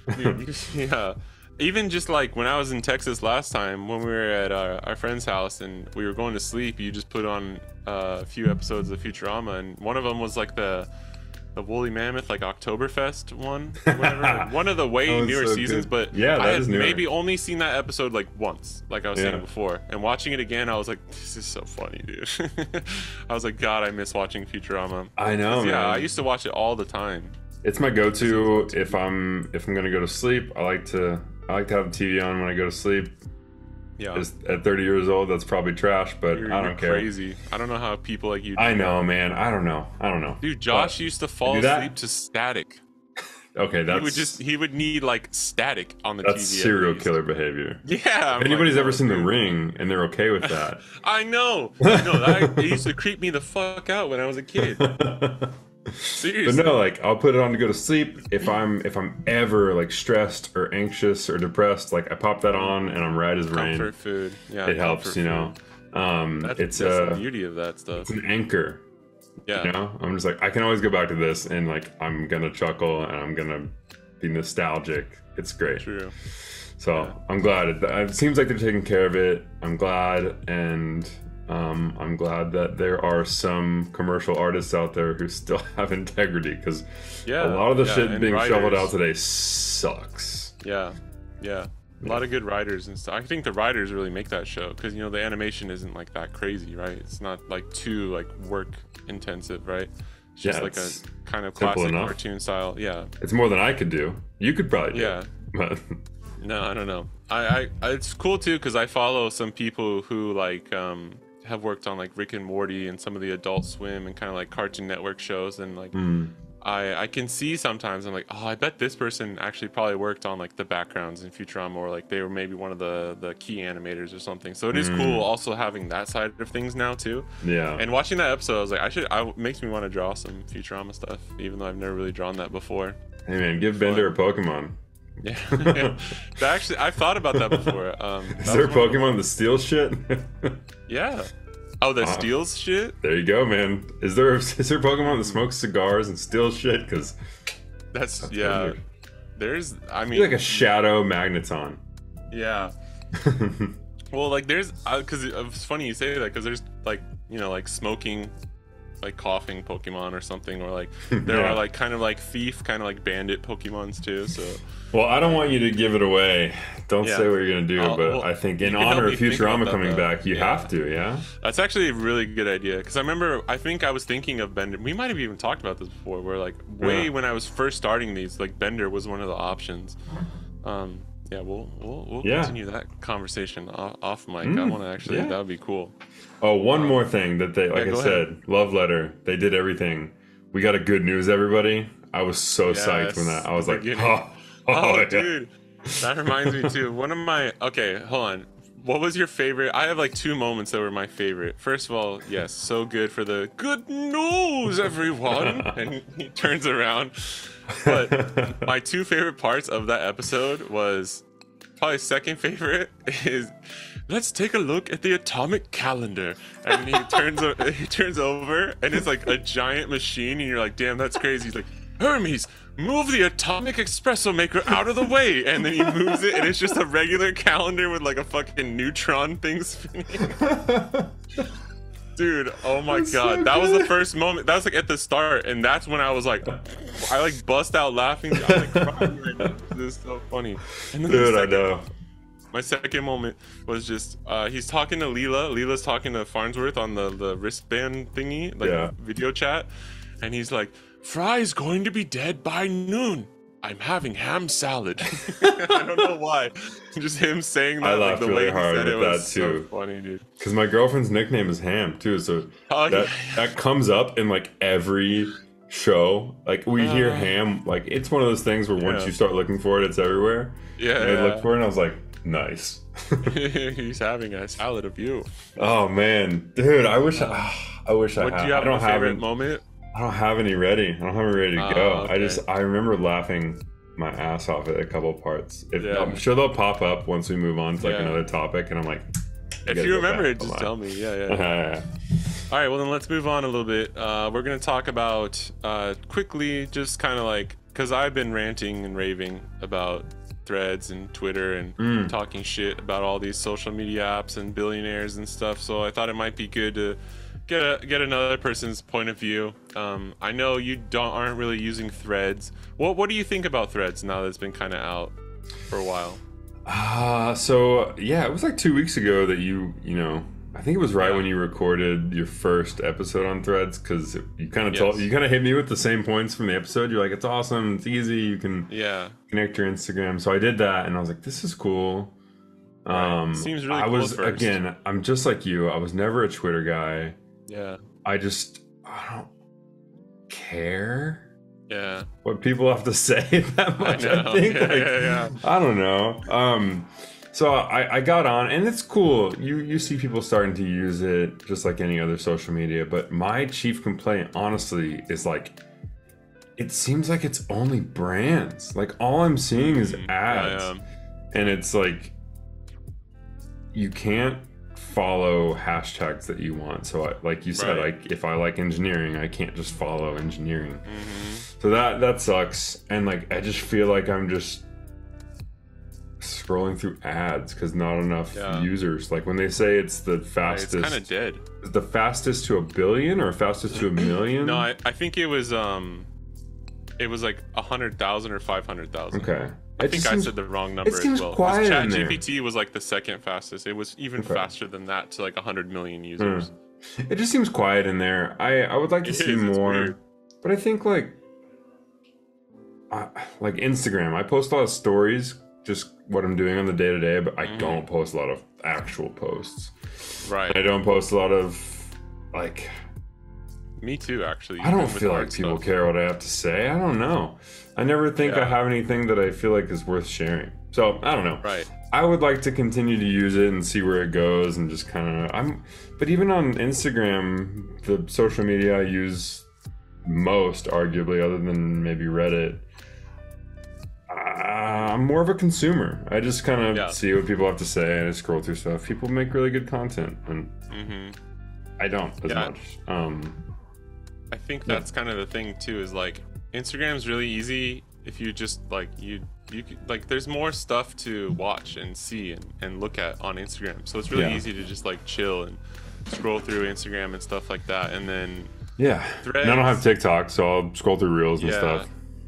Like, dude, yeah. Even just like when I was in Texas last time, when we were at our friend's house and we were going to sleep, you just put on a few episodes of Futurama, and one of them was like the Woolly Mammoth, like Oktoberfest one, whatever. One of the way newer seasons, but yeah, I had maybe only seen that episode like once, like I was saying before. And watching it again, I was like, this is so funny, dude. I was like, God, I miss watching Futurama. I know, man. Yeah, I used to watch it all the time. It's my go-to if I'm gonna go to sleep. I like to have the TV on when I go to sleep. Yeah. Just at 30 years old, that's probably trash, but I don't care. Crazy. I don't know how people like you do I know, man. I don't know. Dude, Josh used to fall asleep to static. Okay, he would need like static on the TV. That's serial killer behavior. Yeah. If anybody's ever seen The Ring and they're okay with that. I know. It used to creep me the fuck out when I was a kid. Seriously. But no, like I'll put it on to go to sleep. If I'm ever like stressed or anxious or depressed, like I pop that on and I'm right as rain. Comfort food. Yeah. It helps, you know. That's the beauty of that stuff. It's an anchor. Yeah. You know? I'm just like I can always go back to this and like I'm gonna chuckle and I'm gonna be nostalgic. It's great. True. So I'm glad. It seems like they're taking care of it. I'm glad, and I'm glad that there are some commercial artists out there who still have integrity, because a lot of the shit being shoveled out today sucks. Yeah. A lot of good writers and stuff. I think the writers really make that show, because the animation isn't like that crazy, right? It's not like too like work intensive, right? It's just like a kind of classic cartoon style. Yeah, it's more than I could do. You could probably do it, but no, I don't know. I it's cool too, because I follow some people who like have worked on like Rick and Morty and some of the Adult Swim and kind of like Cartoon Network shows, and like I can see sometimes I'm like, oh, I bet this person actually probably worked on like the backgrounds in Futurama, or like they were maybe one of the key animators or something. So it is cool also having that side of things now too. Yeah. And watching that episode, I was like, it makes me want to draw some Futurama stuff, even though I've never really drawn that before. Hey man, give Bender a Pokemon. Yeah. Actually, I've thought about that before. Is there a Pokemon that steals shit? Yeah. Oh, that steals shit? There you go, man. Is there a Pokemon that smokes cigars and steals shit? Because that's weird. There's, I mean, like a shadow Magneton. Yeah. Well, like there's, because it's funny you say that, because there's like, like smoking, like coughing Pokemon or something, or like there are like kind of like thief, kind of like bandit Pokemons too. So well, I don't want you to give it away. Don't say what you're gonna do, but I think in honor of Futurama coming back, you have to. Yeah, that's actually a really good idea, because I think I was thinking of Bender. We might have even talked about this before, where like when I was first starting these, like Bender was one of the options. Yeah, we'll continue that conversation off mic. I want to actually, that would be cool. Oh, one more thing that they, like I said, Love Letter, they did everything. We got a good news, everybody. I was so psyched when that, I was like, dude, that reminds me too. One of my, okay, hold on. What was your favorite? I have like two moments that were my favorite. First of all, yes, so good for the good news, everyone. And he turns around. But my two favorite parts of that episode was, probably second favorite is, let's take a look at the atomic calendar. And he turns over and it's like a giant machine, and you're like, damn, that's crazy. He's like, Hermes, move the atomic espresso maker out of the way. And then he moves it, and it's just a regular calendar with like a fucking neutron thing spinning. Dude, oh my god, that was the first moment. That was like at the start, and that's when I was like, I like bust out laughing. I'm like crying right now. This is so funny. And then dude, I know. My second moment was just he's talking to Leela. Leela's talking to Farnsworth on the wristband thingy, like video chat, and he's like, Fry's going to be dead by noon. I'm having ham salad. I don't know why. Just him saying that. I laughed like, the really way hard at that too. So funny, dude. Because my girlfriend's nickname is Ham too, so that comes up in like every show. Like we hear ham, like it's one of those things where once Yeah. you start looking for it, it's everywhere. Yeah. And I looked for it and I was like, nice. He's having a salad of you. Oh man, dude, I wish I What had. do you have I don't a favorite have moment? I don't have any ready. I don't have any ready to go. Okay. I remember laughing my ass off at a couple parts. Yeah. I'm sure they'll pop up once we move on to like Yeah. another topic, and I'm like, If you remember it, just tell me. Yeah. All right, well then let's move on a little bit. We're gonna talk about quickly, just kind of like, because I've been ranting and raving about Threads and Twitter and talking shit about all these social media apps and billionaires and stuff. So I thought it might be good to get another person's point of view. I know you aren't really using Threads. What do you think about Threads now that it's been kind of out for a while? So yeah, it was like 2 weeks ago that you know, I think it was right when you recorded your first episode on Threads, because you kind of hit me with the same points from the episode. You're like, it's awesome, it's easy, you can connect your Instagram. So I did that, and I was like, this is cool. Seems really cool at first. Again, I'm just like you. I was never a Twitter guy. Yeah. I don't care. Yeah. What people have to say that much. I think. I don't know. So I got on, and it's cool. You see people starting to use it just like any other social media. But my chief complaint, honestly, is like, it seems like it's only brands. Like all I'm seeing is ads, and it's like you can't follow hashtags that you want. So like you said, like if I like engineering, I can't just follow engineering. So that sucks. And like I just feel like I'm just scrolling through ads because not enough users. Like when they say it's the fastest, it's kind of dead. The fastest to 1 billion or fastest to 1 million? No, I think it was like 100,000 or 500,000. Okay. I think I said the wrong number it seems as well. Quiet in there. ChatGPT was like the second fastest. It was even faster than that, to like 100 million users. It just seems quiet in there. I would like to see more, but I think like Instagram, I post a lot of stories, just what I'm doing on the day to day, but I don't post a lot of actual posts. Right. I don't post a lot of like. Me too, actually. I don't feel like people care what I have to say. I don't know. I never think I have anything that I feel like is worth sharing. So I don't know. Right. I would like to continue to use it and see where it goes, and just kind of. But even on Instagram, the social media I use most, arguably, other than maybe Reddit, I'm more of a consumer. I just kind of see what people have to say, and I scroll through stuff. People make really good content, and I don't as much. I think that's kind of the thing too, is like Instagram's really easy if you just like you like there's more stuff to watch and see and look at on Instagram. So it's really easy to just like chill and scroll through Instagram and stuff like that. And then Threads, and I don't have TikTok, so I'll scroll through Reels and stuff.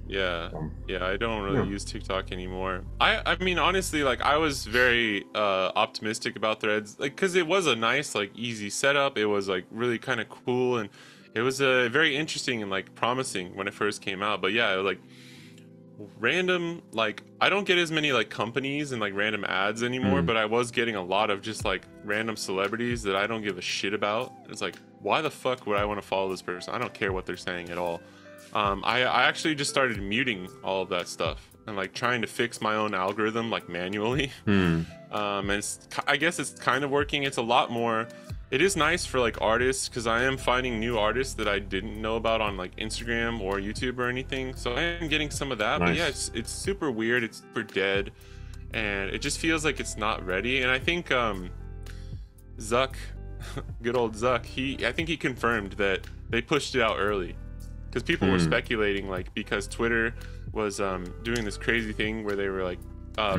I don't really use TikTok anymore. I mean, honestly, like I was very optimistic about Threads, like because it was a nice, like easy setup. It was like really kind of cool, and it was very interesting and like promising when it first came out. But yeah, like random, like I don't get as many like companies and like random ads anymore, but I was getting a lot of just like random celebrities that I don't give a shit about. It's like, why the fuck would I want to follow this person? I don't care what they're saying at all. I actually just started muting all of that stuff and like trying to fix my own algorithm like manually. And I guess it's kind of working. It's a lot more. It is nice for like artists, because I am finding new artists that I didn't know about on like Instagram or YouTube or anything. So I am getting some of that. But yeah, it's super weird. It's super dead, and it just feels like it's not ready. And I think Zuck, good old Zuck, I think he confirmed that they pushed it out early, because people were speculating, like, because Twitter was doing this crazy thing where they were like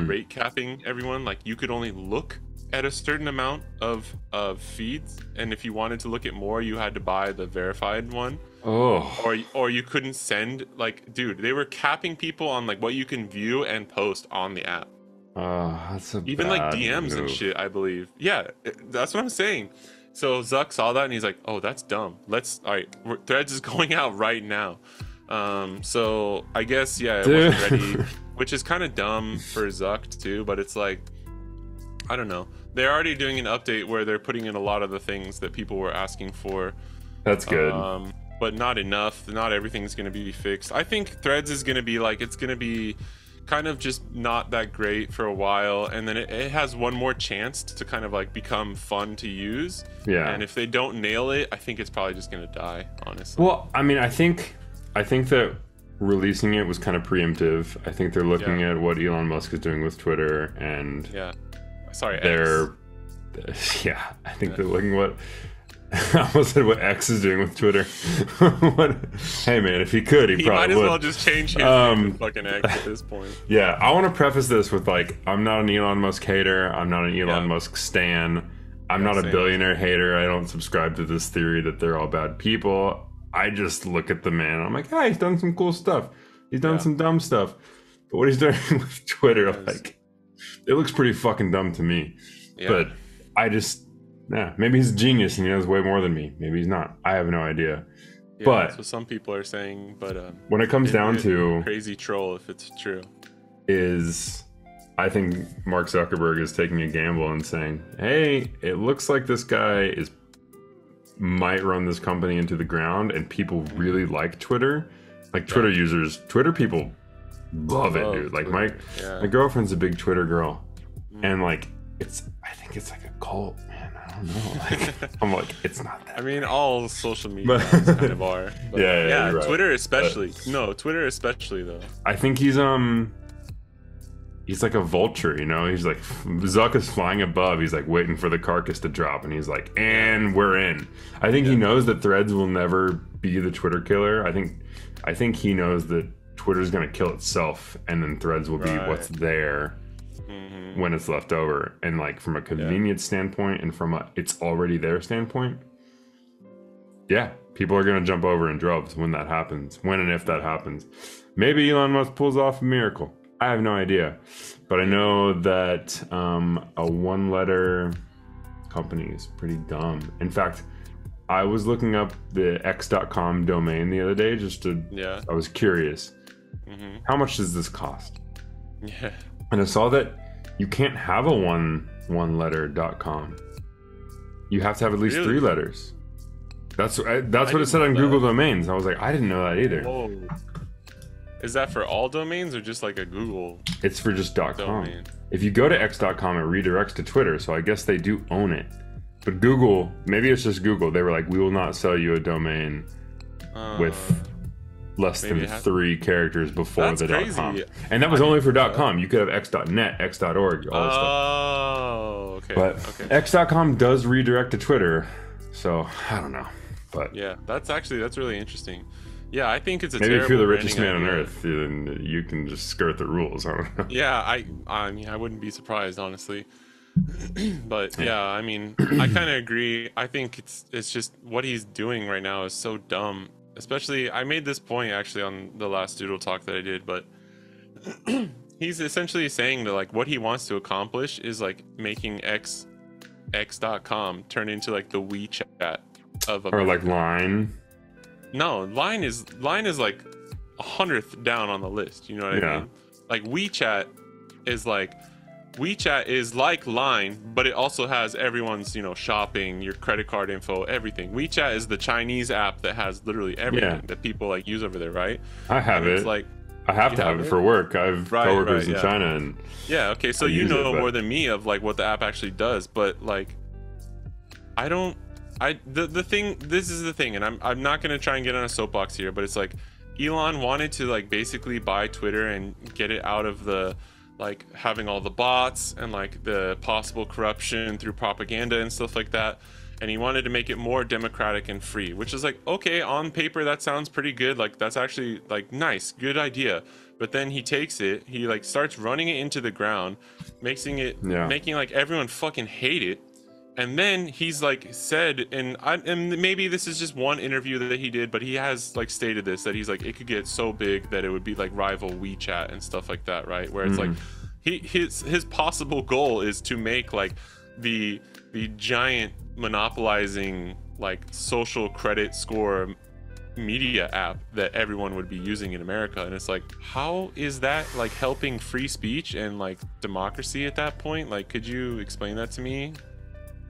rate capping everyone. Like you could only look at a certain amount of feeds, and if you wanted to look at more, you had to buy the verified one. Or you couldn't send, like, dude, they were capping people on like what you can view and post on the app. That's a even bad like DMs move. and shit, I believe. Yeah, that's what I'm saying. So Zuck saw that and he's like, oh, that's dumb. Threads is going out right now. So I guess it wasn't ready, which is kind of dumb for Zuck too, but it's like, I don't know. They're already doing an update where they're putting in a lot of the things that people were asking for. That's good. but not enough. Not everything's going to be fixed. I think Threads is going to be like, it's going to be kind of just not that great for a while, and then it has one more chance to kind of like become fun to use. Yeah. And if they don't nail it, I think it's probably just going to die, honestly. Well, I mean, I think that releasing it was kind of preemptive. I think they're looking at what Elon Musk is doing with Twitter, and they're yeah, I think they're looking what I almost said what X is doing with Twitter. Hey man, if he could, he probably might as would. well just change his name to fucking X at this point. Yeah, I want to preface this with like, I'm not an Elon Musk hater. I'm not an Elon Musk stan. I'm not a billionaire hater. I don't subscribe to this theory that they're all bad people. I just look at the man. I'm like, hey, he's done some cool stuff. He's done some dumb stuff. But what he's doing with Twitter, like, it looks pretty fucking dumb to me. Yeah. But I just, maybe he's a genius and he knows way more than me. Maybe he's not. I have no idea. Yeah, but that's what some people are saying. But when it comes down to crazy troll, if it's true, is I think Mark Zuckerberg is taking a gamble and saying, hey, it looks like this guy might run this company into the ground, and people really like Twitter. Like Twitter users, Twitter people love it, dude. Like my girlfriend's a big Twitter girl, and like I think it's like a cult, man. I don't know. Like, I'm like, it's not that. I mean, all social media kind of are. But yeah, right. Twitter especially. Twitter especially though. I think he's like a vulture, you know? He's like, Zuck is flying above. He's like waiting for the carcass to drop, and he's like, and we're in. I think he knows that Threads will never be the Twitter killer. I think he knows that Twitter's gonna kill itself, and then Threads will be what's there when it's left over. And like from a convenience standpoint, and from a it's already there standpoint, people are gonna jump over in droves when that happens. When and if that happens, maybe Elon Musk pulls off a miracle. I have no idea, but I know that a one-letter company is pretty dumb. In fact, I was looking up the x.com domain the other day just to, I was curious. How much does this cost? Yeah. And I saw that you can't have a one-letter.com. You have to have at least 3 letters. That's what it said on Google Domains. I was like, I didn't know that either. Whoa. Is that for all domains or just like a Google? It's for just .com. If you go to x.com, it redirects to Twitter, so I guess they do own it. But Google, maybe it's just Google, they were like, we will not sell you a domain with less than 3 characters before the .com. And that was only for .com. You could have x.net, x.org, all this stuff. Okay. But x.com does redirect to Twitter, so I don't know. But yeah, that's really interesting. Yeah, I think it's a maybe terrible if you're the richest man idea on earth, then you can just skirt the rules. I don't know. Yeah, I mean, I wouldn't be surprised, honestly. But yeah, I mean, I kind of agree. I think it's just what he's doing right now is so dumb. Especially, I made this point actually on the last Doodle Talk that I did, but he's essentially saying that like what he wants to accomplish is like making x.com turn into like the WeChat of America. Or like Line. No, Line is like 100th down on the list. You know what I mean? Like WeChat is like Line, but it also has everyone's, shopping, your credit card info, everything. WeChat is the Chinese app that has literally everything that people like use over there, right? I have it. Like I have to have it for work. I have coworkers in China, and okay, so you know more than me of like what the app actually does, but like this is the thing, and I'm not gonna try and get on a soapbox here, but it's like Elon wanted to like basically buy Twitter and get it out of the like having all the bots and like the possible corruption through propaganda and stuff like that, and he wanted to make it more democratic and free, which is like, okay, on paper that sounds pretty good, like that's actually like nice, good idea. But then he takes it, he like starts running it into the ground, making like everyone fucking hate it. And then he's like said, and maybe this is just one interview that he did, but he has like stated this, that he's like, it could get so big that it would be like rival WeChat and stuff like that, right? Where it's like his possible goal is to make like the giant monopolizing like social credit score media app that everyone would be using in America. And it's like, how is that like helping free speech and like democracy at that point? Like, could you explain that to me?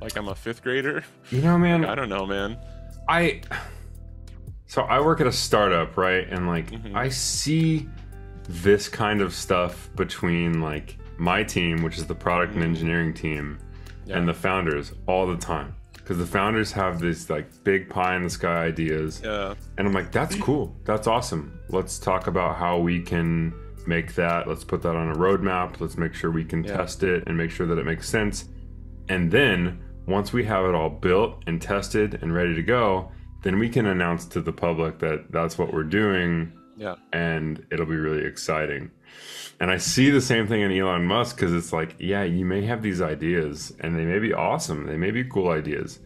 Like I'm a 5th grader. Man, I don't know, man. So I work at a startup, right? And like I see this kind of stuff between like my team, which is the product and engineering team, and the founders all the time. Because the founders have these like big pie in the sky ideas. Yeah. And I'm like, that's cool. That's awesome. Let's talk about how we can make that. Let's put that on a roadmap. Let's make sure we can test it and make sure that it makes sense. And then once we have it all built and tested and ready to go, then we can announce to the public that that's what we're doing. Yeah. And it'll be really exciting. And I see the same thing in Elon Musk, because it's like, yeah, you may have these ideas and they may be awesome. They may be cool ideas.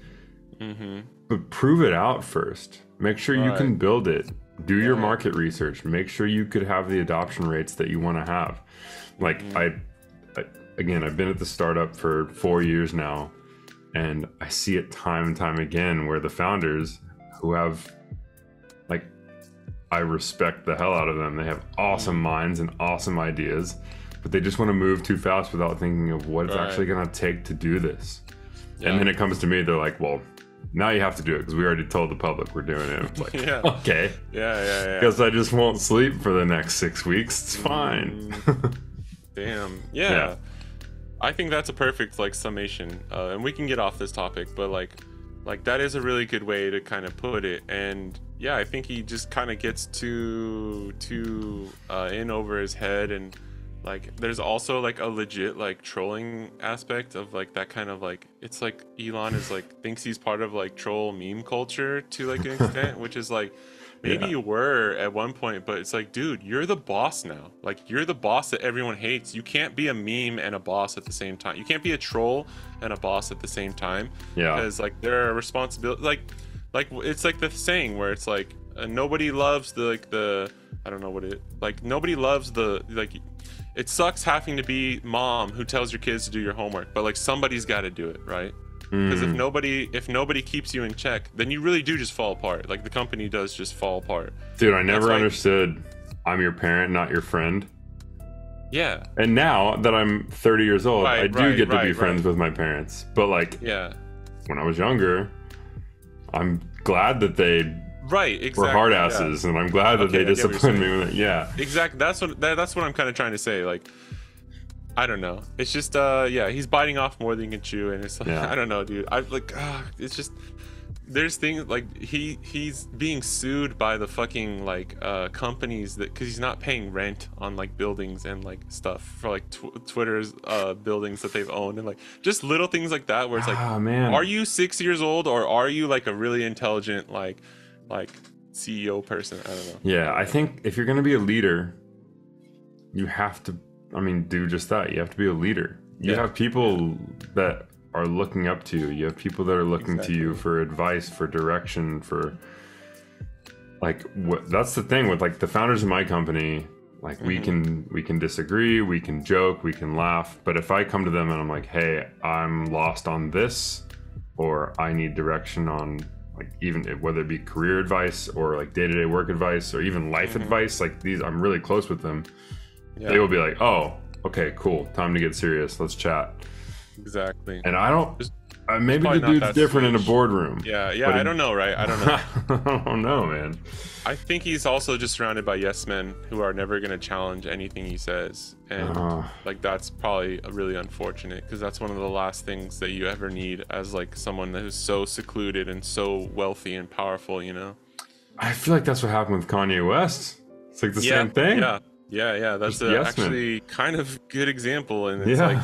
But prove it out first. Make sure you can build it. Do your market research. Make sure you could have the adoption rates that you want to have. Like again, I've been at the startup for 4 years now, and I see it time and time again where the founders who have, like, I respect the hell out of them. They have awesome minds and awesome ideas, but they just want to move too fast without thinking of what it's actually going to take to do this. And then it comes to me, they're like, well, now you have to do it because we already told the public we're doing it. It's like, okay. Yeah. Guess I just won't sleep for the next 6 weeks. It's fine. Damn. Yeah. I think that's a perfect like summation. And we can get off this topic, but like that is a really good way to kind of put it. And yeah, I think he just kind of gets too in over his head, and like there's also like a legit like trolling aspect of like that kind of like, it's like Elon is like thinks he's part of like troll meme culture to like an extent, which is like maybe you were at one point, but it's like, dude, you're the boss now. Like you're the boss that everyone hates. You can't be a meme and a boss at the same time. You can't be a troll and a boss at the same time. Yeah. Because like there are responsibilities. Like it's like the saying where it's like nobody loves the I don't know what it like. Nobody loves the like. It sucks having to be mom who tells your kids to do your homework, but like somebody's got to do it, right? Because if nobody keeps you in check, then you really do just fall apart. Like the company does just fall apart. Dude, I never understood. I'm your parent, not your friend. Yeah. And now that I'm 30 years old, I do get to be friends with my parents. But like, when I was younger, I'm glad that they were hard asses, and I'm glad that they disciplined me with it. Exactly. That's what I'm kind of trying to say. Like, I don't know. It's just he's biting off more than he can chew, and it's like I don't know, dude. I like it's just there's things like he's being sued by the fucking like companies that because he's not paying rent on like buildings and like stuff for like Twitter's buildings that they've owned, and like just little things like that where it's like, man, are you 6 years old or are you like a really intelligent like CEO person? I don't know. Yeah, I think if you're gonna be a leader, you have to do just that. You have to be a leader. You have people that are looking up to you. You have people that are looking to you for advice, for direction, for like that's the thing with like the founders of my company. Like we can disagree, we can joke, we can laugh, but if I come to them and I'm like, hey, I'm lost on this, or I need direction on like even whether it be career advice or like day-to-day work advice or even life advice, like these, I'm really close with them. They will be like, oh, okay, cool, time to get serious, let's chat. Exactly. And I don't maybe the dude's different in a boardroom. I don't know, right? I don't know. I don't know, man. I think he's also just surrounded by yes men who are never going to challenge anything he says, and like that's probably really unfortunate, because that's one of the last things that you ever need as like someone who's so secluded and so wealthy and powerful, you know. I feel like that's what happened with Kanye West. It's like the same thing. Yeah. That's actually kind of good example, and it's like,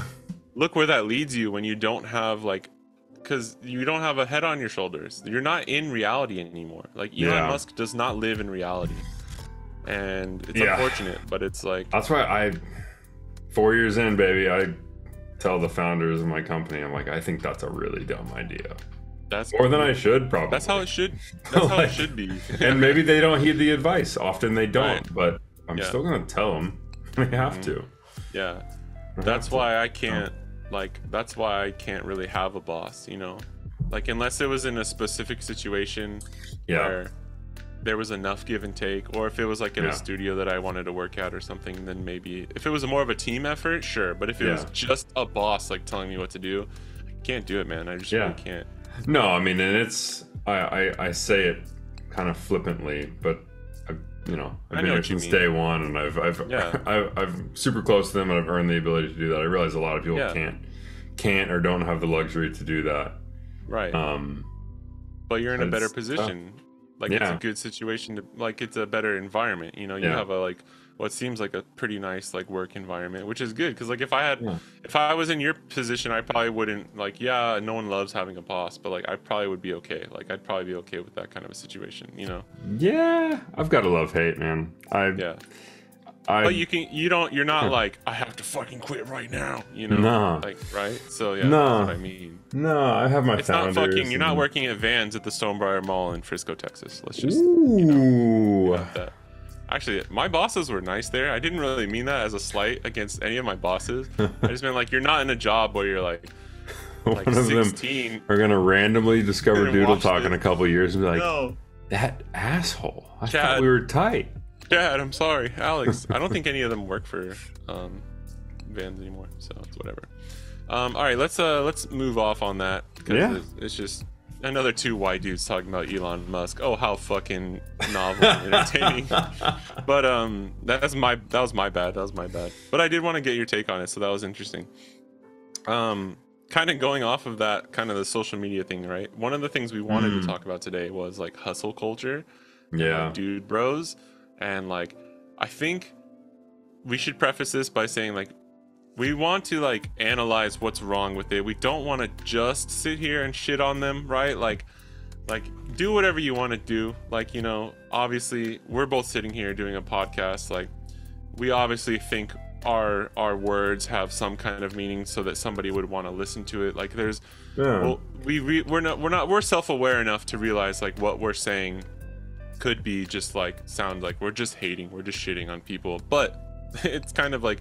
look where that leads you when you don't have like, because you don't have a head on your shoulders. You're not in reality anymore. Like Elon Musk does not live in reality, and it's unfortunate, but it's like, that's why 4 years in, baby, I tell the founders of my company, I'm like, I think that's a really dumb idea. That's more than I should, probably. That's how it should. That's how it should be. And maybe they don't heed the advice. Often they don't, but I'm still gonna tell them. They have to. Yeah, that's why I can't. Like, that's why I can't really have a boss, you know? Like, unless it was in a specific situation where there was enough give and take, or if it was like in a studio that I wanted to work at or something, then maybe if it was more of a team effort, sure. But if it was just a boss like telling me what to do, I can't do it, man. I just really can't. No, I mean, and it's I say it kind of flippantly, but you know, I've I been know here what you since mean. day one, and Yeah. I'm super close to them, and I've earned the ability to do that. I realize a lot of people Yeah. can't or don't have the luxury to do that. Right. Um, But you're in a better it's tough. position. Like it's a Yeah, good situation to like it's a better environment. You know, you yeah, have a like what seems like a pretty nice like work environment, which is good because like yeah. if I was in your position, I probably wouldn't like yeah, no one loves having a boss, but like I probably would be okay. Like I'd probably be okay with that kind of a situation, you know. Yeah, I've got a love hate, man. Yeah. But you're not like I have to fucking quit right now, you know. No. Like right? So yeah, No. that's what I mean. No, I have my It's not founders. fucking you're not and- working at Vans at the Stonebriar Mall in Frisco, Texas. Let's just Ooh. got that. Actually, my bosses were nice there. I didn't really mean that as a slight against any of my bosses. I just meant like you're not in a job where you're like One of them 16. are gonna randomly discover And Doodle watch Talk this. in a couple years and be like, No, that asshole. I thought Chad. we were tight. Dad, I'm sorry, Alex. I don't think any of them work for Vans anymore, so it's whatever. All right, let's move off on that because Yeah. it's just another two white dudes talking about Elon Musk. Oh, how fucking novel and entertaining. But that was my bad. That was my bad. But I did want to get your take on it, so that was interesting. Kind of going off of that, kind of the social media thing, right? One of the things we wanted to talk about today was like hustle culture, Yeah. like, dude bros, and like I think we should preface this by saying like we want to like analyze what's wrong with it. We don't want to just sit here and shit on them, right? Like do whatever you want to do. Like, you know, obviously we're both sitting here doing a podcast. Like we obviously think our words have some kind of meaning so that somebody would want to listen to it. Like there's Yeah. well, we're self-aware enough to realize like what we're saying could be just like sound like we're just hating, we're just shitting on people. But it's kind of like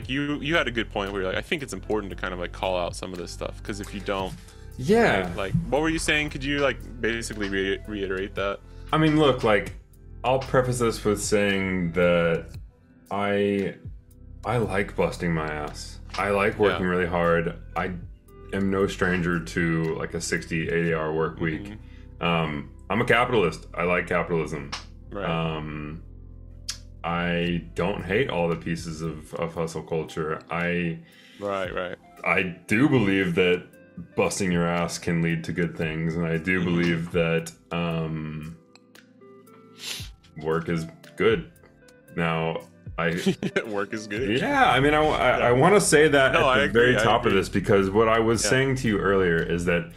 you had a good point where you're like, I think it's important to kind of like call out some of this stuff because if you don't, Yeah. like what were you saying? Could you like basically reiterate that? I mean, look, like, I'll preface this with saying that I like busting my ass. I like working really hard. I am no stranger to like a 60, 80-hour work week. I'm a capitalist. I like capitalism. Right. I don't hate all the pieces of hustle culture. Right. I do believe that busting your ass can lead to good things, and I do believe that work is good. Now, Work is good. yeah, I mean, I want to say that No, at I the very agree, I top of agree. this, because what I was saying to you earlier is that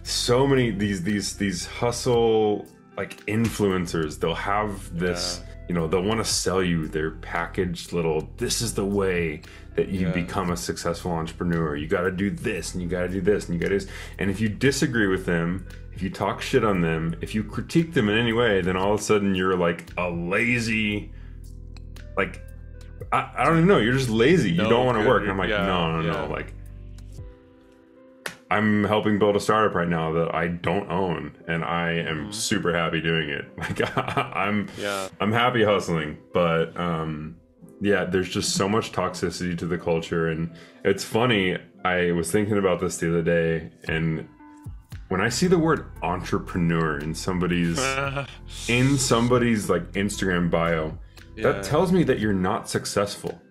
so many these hustle like influencers, they'll have this, you know, they'll want to sell you their packaged little, this is the way that you become a successful entrepreneur. You got to do this, and you got to do this, and you got to do this. And if you disagree with them, if you talk shit on them, if you critique them in any way, then all of a sudden you're like a lazy, like, I don't even know. You're just lazy. You No don't want to good, work. And I'm like, yeah, no. yeah. Like, I'm helping build a startup right now that I don't own, and I am super happy doing it. Like, I'm happy hustling, but yeah, there's just so much toxicity to the culture, and it's funny. I was thinking about this the other day, and when I see the word entrepreneur in somebody's like Instagram bio, that tells me that you're not successful.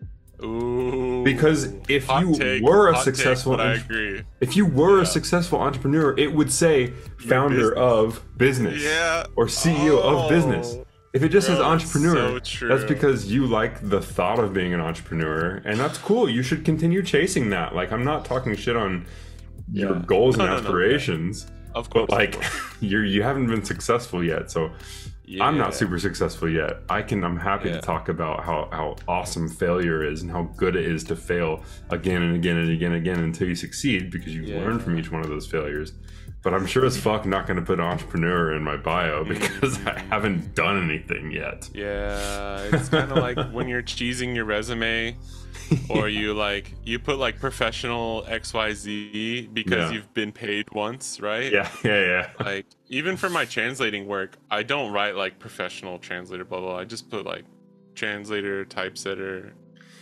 Ooh. Because if Hot you take, were a hot take, successful, but I agree. if you were a successful entrepreneur, it would say founder of business, or CEO of business. If it just says Bro, entrepreneur, so true. that's because you like the thought of being an entrepreneur, and that's cool. You should continue chasing that. Like, I'm not talking shit on your goals and aspirations, Of course, but like, of course. you haven't been successful yet. So I'm not super successful yet. I'm happy to talk about how awesome failure is and how good it is to fail again and again and again and again until you succeed, because you learn from each one of those failures. But I'm sure as fuck not going to put entrepreneur in my bio because I haven't done anything yet. Yeah, it's kind of like when you're cheesing your resume, or you put like professional XYZ because you've been paid once, right? Yeah. Like, even for my translating work, I don't write like professional translator, blah blah. I just put like translator, typesetter,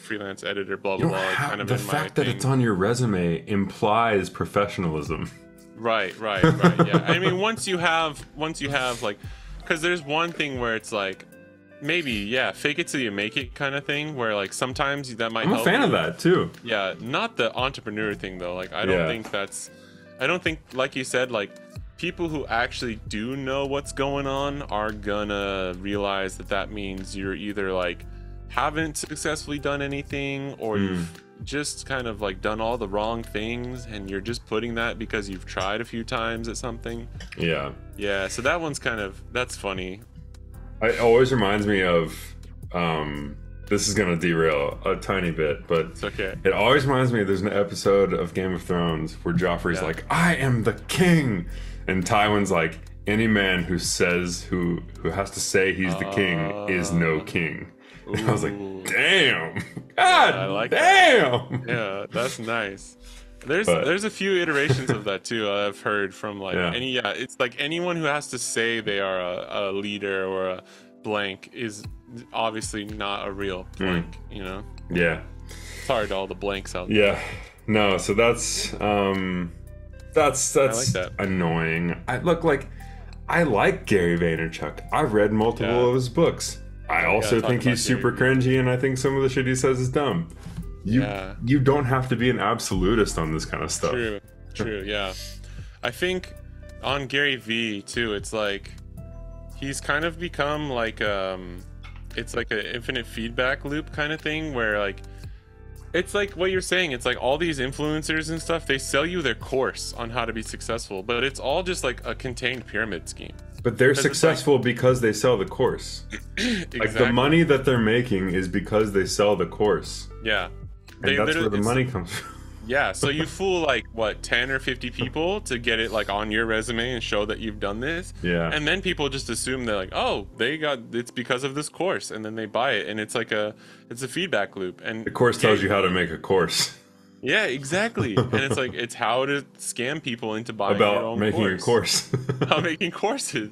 freelance editor, blah blah blah. Kind of the in fact my that it's on your resume implies professionalism. Right. Yeah. I mean, once you have like, because there's one thing where it's like, maybe, yeah, fake it till you make it kind of thing, where like sometimes that might I'm a help fan you. of that too. Yeah, not the entrepreneur thing though. Like, I don't think that's, I don't think, like you said, like people who actually do know what's going on are gonna realize that that means you're either like haven't successfully done anything, or you've just kind of like done all the wrong things, and you're just putting that because you've tried a few times at something. Yeah, so that one's kind of, that's funny. It always reminds me of, this is gonna derail a tiny bit, but It's okay. it always reminds me, there's an episode of Game of Thrones where Joffrey's like, I am the king, and Tywin's like, any man who says, who has to say he's the king is no king. And I was like, damn, God, I like damn. Yeah, that's nice. There's a few iterations of that too. I've heard from like it's like anyone who has to say they are a leader or a blank is obviously not a real blank, you know? Yeah. Sorry to all the blanks out there. Yeah. No, so that's I like that. annoying. I like Gary Vaynerchuk. I've read multiple of his books. I also think he's super cringy, and I think some of the shit he says is dumb. You don't have to be an absolutist on this kind of stuff. True, yeah. I think on Gary V too, it's like he's kind of become like it's like an infinite feedback loop kind of thing, where like it's like what you're saying, it's like all these influencers and stuff, they sell you their course on how to be successful, but it's all just like a contained pyramid scheme. But they're successful because they sell the course. Exactly. Like the money that they're making is because they sell the course. Yeah. And that's where the money comes from. Yeah, so you fool like what 10 or 50 people to get it like on your resume and show that you've done this. Yeah. And then people just assume they're like, oh, it's because of this course, and then they buy it, and it's like it's a feedback loop. And the course tells you how to make a course. Yeah, exactly. And it's like it's how to scam people into buying your own making a course. About making courses.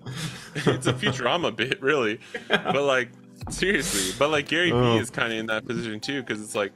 It's a Futurama bit, really. But like seriously, but like Gary Vee is kind of in that position too, because it's like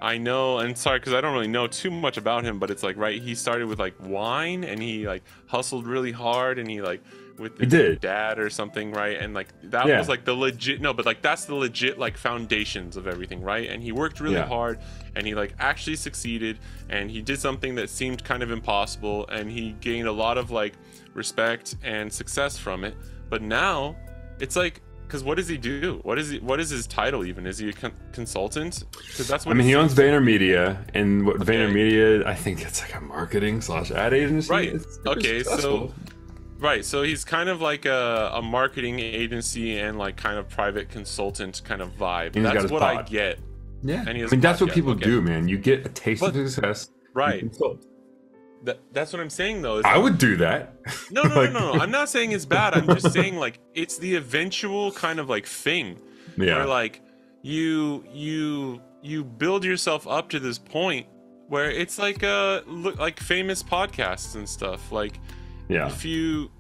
I know, and sorry because I don't really know too much about him, but it's like, right, he started with like wine, and he like hustled really hard, and he like with his dad or something, right? And like that was like the legit, no, but like that's the legit like foundations of everything, right? And he worked really hard, and he like actually succeeded, and he did something that seemed kind of impossible, and he gained a lot of like respect and success from it. But now it's like, because what does he do? What is his title even? Is he a consultant? Because that's what he owns VaynerMedia, and what VaynerMedia, I think it's like a marketing / ad agency. Right. Okay. So. Right, so he's kind of like a marketing agency and like kind of private consultant kind of vibe. That's what I get. Yeah, and I mean that's what people do, man. You get a taste of success. Right. That's what I'm saying, though. I would do that. No. I'm not saying it's bad. I'm just saying like it's the eventual kind of like thing where like you build yourself up to this point where it's like like famous podcasts and stuff. Like if you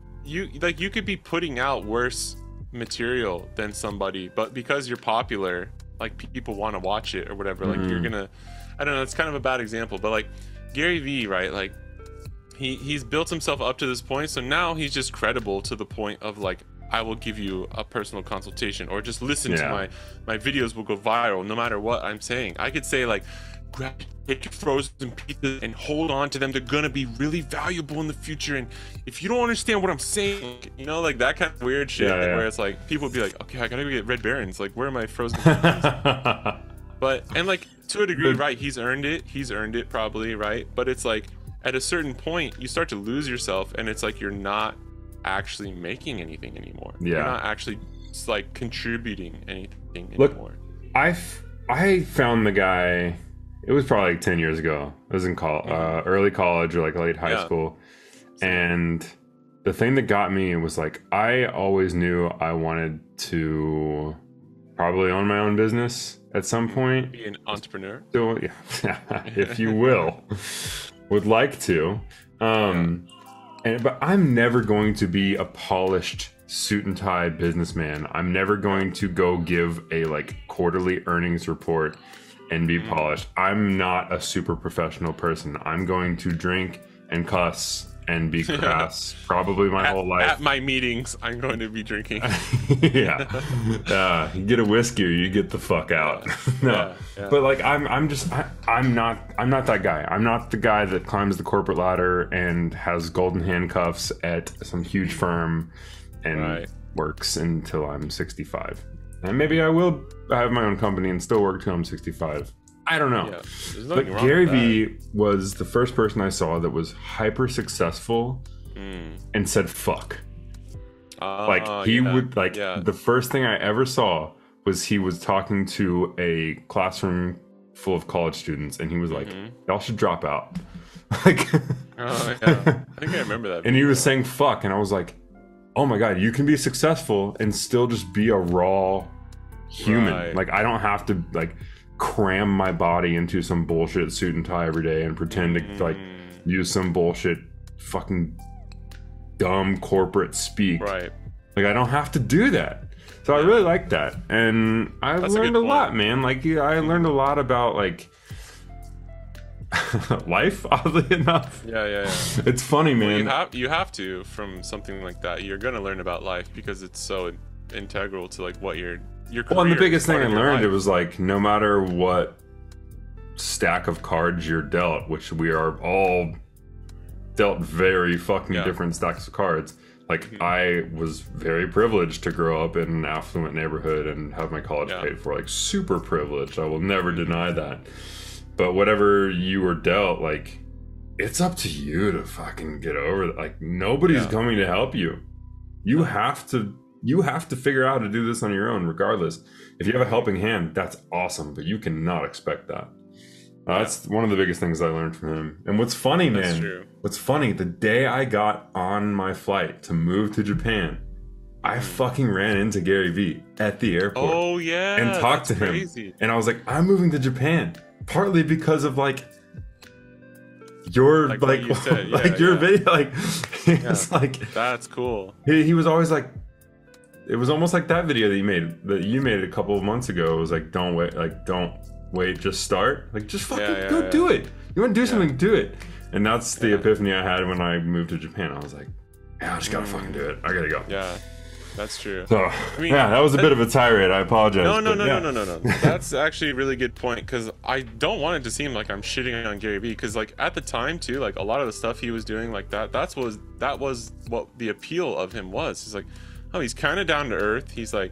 like, you could be putting out worse material than somebody, but because you're popular, like people want to watch it or whatever. Like you're gonna, I don't know. It's kind of a bad example, but like Gary Vee, right? Like he's built himself up to this point, so now he's just credible to the point of like, I will give you a personal consultation, or just listen to my videos will go viral no matter what I'm saying. I could say like, take your frozen pizzas and hold on to them. They're gonna be really valuable in the future, and if you don't understand what I'm saying, you know, like that kind of weird shit where it's like people would be like, okay, I gotta go get Red Barons, like where are my frozen pizzas? But and like to a degree, right, he's earned it probably, right? But it's like at a certain point you start to lose yourself, and it's like you're not actually making anything anymore. You're not actually like contributing anything anymore. I found the guy, it was probably like 10 years ago. I was in early college or like late high school. And the thing that got me was like, I always knew I wanted to probably own my own business at some point. Be an entrepreneur. So, if you will. Would like to. But I'm never going to be a polished suit and tie businessman. I'm never going to go give a like quarterly earnings report and be polished. I'm not a super professional person. I'm going to drink and cuss and be crass probably my whole life. At my meetings, I'm going to be drinking. Yeah. You get a whiskey or you get the fuck out. No. Yeah. But like I'm not that guy. I'm not the guy that climbs the corporate ladder and has golden handcuffs at some huge firm and works until I'm 65. And maybe I will have my own company and still work till I'm 65. I don't know. Yeah, but Gary Vee was the first person I saw that was hyper successful and said fuck. The first thing I ever saw was he was talking to a classroom full of college students and he was like, y'all should drop out. Like, I think I remember that. And he was saying fuck, and I was like, oh my god, you can be successful and still just be a raw human. Like, I don't have to like cram my body into some bullshit suit and tie every day and pretend to like use some bullshit fucking dumb corporate speak. Right. Like, I don't have to do that. So I really like that, and I learned a lot, man. Like, I learned a lot about like life, oddly enough. Yeah. It's funny, man. Well, you have to, from something like that. You're gonna learn about life because it's so integral to like what your career. Well, and the biggest thing I learned, it was like, no matter what stack of cards you're dealt, which we are all dealt very fucking different stacks of cards. Like, I was very privileged to grow up in an affluent neighborhood and have my college paid for. Like, super privileged. I will never deny that. But whatever you were dealt, like, it's up to you to fucking get over it. Like, nobody's coming to help you. You have to figure out how to do this on your own, regardless. If you have a helping hand, that's awesome, but you cannot expect that. That's one of the biggest things I learned from him. And what's funny, man, what's funny, the day I got on my flight to move to Japan, I fucking ran into Gary Vee at the airport. Oh, yeah. And talked to him. Crazy. And I was like, I'm moving to Japan. Partly because of like your like you said. your video, like it's like, that's cool. He was always like, it was almost like that video that you made a couple of months ago. It was like, don't wait, just start. Like, just fucking go do it. You want to do something, do it. And that's the epiphany I had when I moved to Japan. I was like, I just gotta fucking do it. I gotta go. Yeah. That's true. So, I mean, that was a bit of a tirade. I apologize. No. That's actually a really good point, because I don't want it to seem like I'm shitting on Gary Vee, because like at the time too, like a lot of the stuff he was doing like that was what the appeal of him was. He's like, oh, he's kind of down to earth. He's like,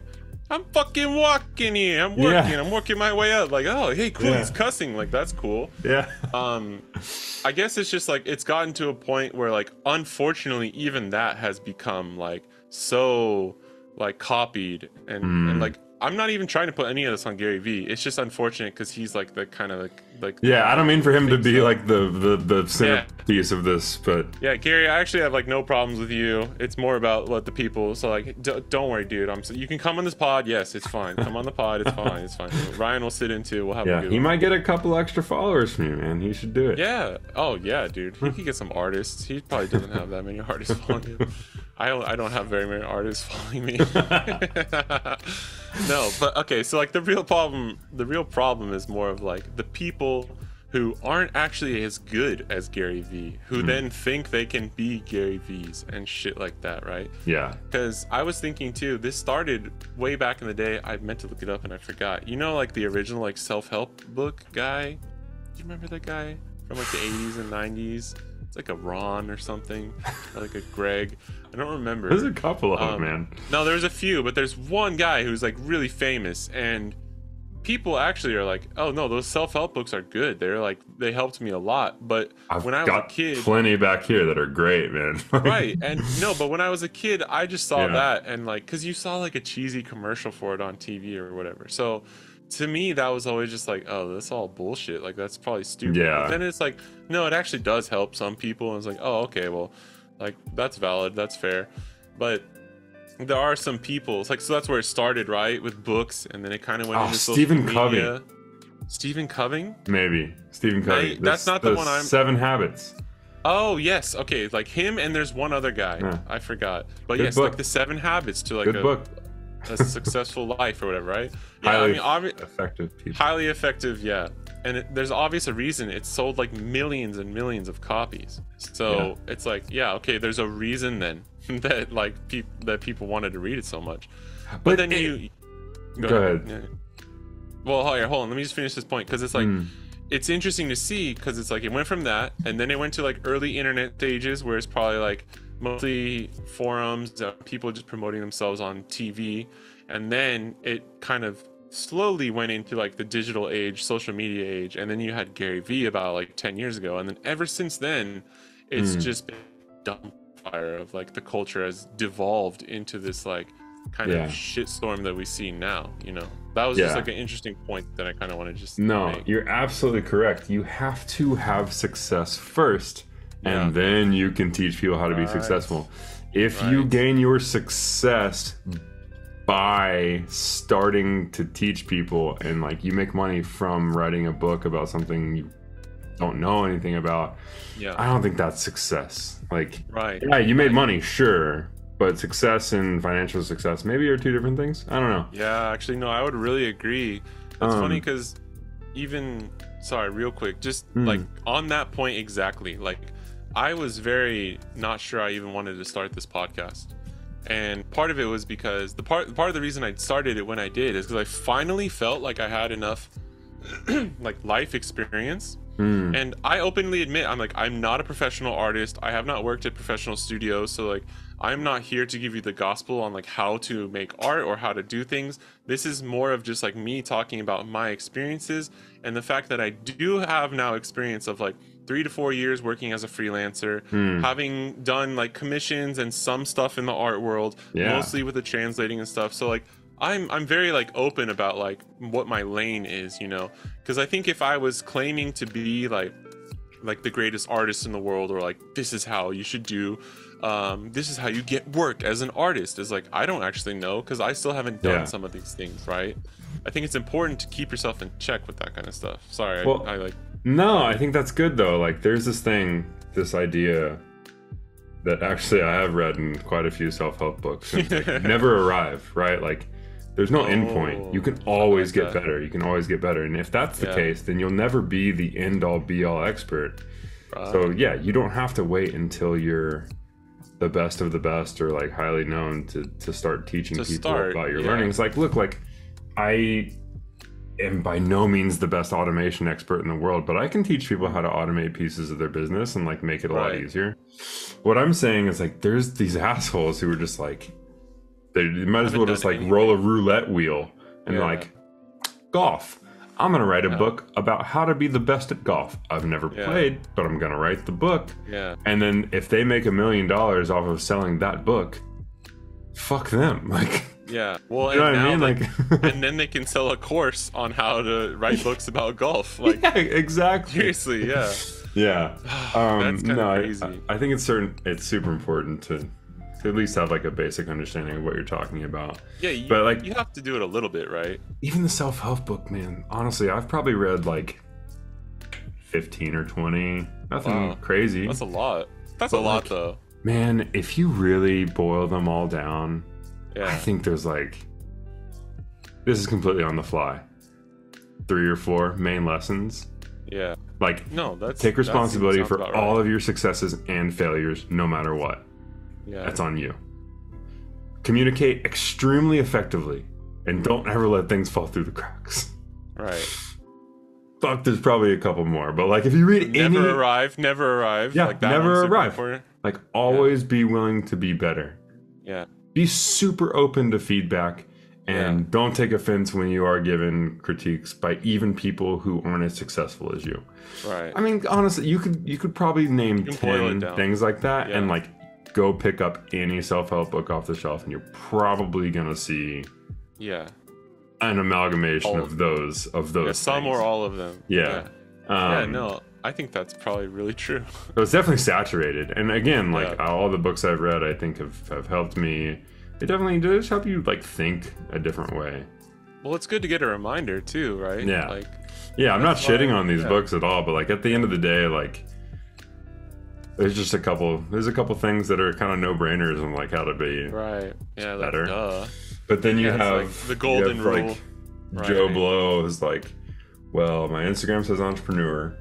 I'm fucking walking here. I'm working. I'm working my way up. Like, oh, hey, cool. He's cussing. Like, that's cool. Yeah. I guess it's just like, it's gotten to a point where like, unfortunately, even that has become like so like copied and like, I'm not even trying to put any of this on Gary Vee. It's just unfortunate because he's like the kind of like I don't mean for him to be like the centerpiece of this, but Gary, I actually have like no problems with you. It's more about what the people. So like, don't worry, dude. You can come on this pod. Yes, it's fine. Come on the pod. It's fine. It's fine. Ryan will sit in too. We'll have a good he might get a couple extra followers from you, man. He should do it. Yeah. Oh yeah, dude. He could get some artists. He probably doesn't have that many artists following him. I don't have very many artists following me. No, but okay, so like the real problem is more of like the people who aren't actually as good as Gary Vee, who then think they can be Gary Vee's and shit like that, right? Yeah. Because I was thinking too, this started way back in the day. I meant to look it up and I forgot. You know, like the original like self-help book guy? Do you remember that guy from like the 80s and 90s? It's like a Ron or something, or like a Greg. I don't remember. There's a couple of them, man. No, there's a few, but there's one guy who's like really famous, and people actually are like, oh no, those self-help books are good. They're like, they helped me a lot. But when I was a kid, plenty back here that are great, man. Right. And no, but when I was a kid, I just saw that, and like, because you saw like a cheesy commercial for it on TV or whatever. So to me, that was always just like, oh, that's all bullshit. Like, that's probably stupid. Yeah. But then it's like, no, it actually does help some people. And it's like, oh, okay, well, like, that's valid. That's fair. But there are some people, it's like, so that's where it started, right? With books. And then it kind of went into Stephen Covey. Stephen Covey? Maybe. Stephen Covey. That's not the one I'm... 7 Habits. Oh, yes. Okay. Like him, and there's one other guy. Yeah. I forgot. But yes, book. Like the 7 Habits to like a successful life or whatever, right? Yeah, highly effective people. Highly effective, yeah. and there's obvious a reason it sold like millions and millions of copies. So it's like, yeah, okay, there's a reason then that like that people wanted to read it so much. But then you go ahead. Yeah. Well, hold on, let me just finish this point, because it's like it's interesting to see, because it's like it went from that, and then it went to like early internet stages where it's probably like mostly forums, people just promoting themselves on TV, and then it kind of slowly went into like the digital age, social media age, and then you had Gary Vee about like 10 years ago, and then ever since then it's just been dumbfire of like the culture has devolved into this like kind of shitstorm that we see now, you know. That was just like an interesting point that I kind of want to just make. You're absolutely correct. You have to have success first, and then you can teach people how to be successful. If you gain your success by starting to teach people, and like you make money from writing a book about something you don't know anything about, I don't think that's success. Like, yeah, you made money, sure, but success and financial success maybe are two different things. I don't know. Yeah, actually, no, I would really agree. That's funny, because even, sorry, real quick, just like on that point exactly, like I was very not sure I even wanted to start this podcast. And part of it was because part of the reason I started it when I did is because I finally felt like I had enough like life experience. And I openly admit, I'm not a professional artist. I have not worked at professional studios, so like I'm not here to give you the gospel on like how to make art or how to do things. This is more of just like me talking about my experiences, and the fact that I do have now experience of like 3 to 4 years working as a freelancer, having done like commissions and some stuff in the art world, mostly with the translating and stuff. So like I'm very like open about like what my lane is, you know, because I think if I was claiming to be like the greatest artist in the world, or like this is how you should do, this is how you get work as an artist, is like I don't actually know, because I still haven't done some of these things, right? I think it's important to keep yourself in check with that kind of stuff. Sorry, well, I think that's good though. Like there's this idea that actually I have read in quite a few self-help books, and it's like, never arrive, right? Like there's no end point. You can always get better. You can always get better. And if that's the case, then you'll never be the end-all be-all expert. So yeah, you don't have to wait until you're the best of the best or like highly known to start teaching people about your learning. It's like, look, like I am by no means the best automation expert in the world, but I can teach people how to automate pieces of their business and like make it a lot easier. What I'm saying is like there's these assholes who are just like, they might as well just like roll a roulette wheel and like, golf. I'm going to write a book about how to be the best at golf. I've never played, but I'm going to write the book. And then if they make $1 million off of selling that book, fuck them. Like, well, you know what I mean? Like, and then they can sell a course on how to write books about golf. Like, exactly. Seriously, That's kind of crazy. I think it's super important to at least have like a basic understanding of what you're talking about. But like you have to do it a little bit, right? Even the self-help book, man, honestly, I've probably read like 15 or 20. Nothing crazy. That's a lot. That's a lot, though. Man, if you really boil them all down, I think there's like, this is completely on the fly, 3 or 4 main lessons. Like, take responsibility for all of your successes and failures, no matter what. That's on you. Communicate extremely effectively, and don't ever let things fall through the cracks. Fuck, there's probably a couple more, but like if you read never arrive. Yeah, like that never arrive. Like always be willing to be better. Be super open to feedback, and don't take offense when you are given critiques by even people who aren't as successful as you. I mean, honestly, you could probably name 10 things like that, and like go pick up any self-help book off the shelf, and you're probably gonna see an amalgamation of those some things. Or all of them. No, I think that's probably really true. So it's definitely saturated, and again, like all the books I've read, I think have helped me. It definitely does help you like think a different way. Well, it's good to get a reminder too, right? I'm not shitting on these books at all, but like at the end of the day, like there's a couple things that are kind of no-brainers on like how to be better. But then you have the golden rule. Like Joe Blow is like, Well, my Instagram says entrepreneur.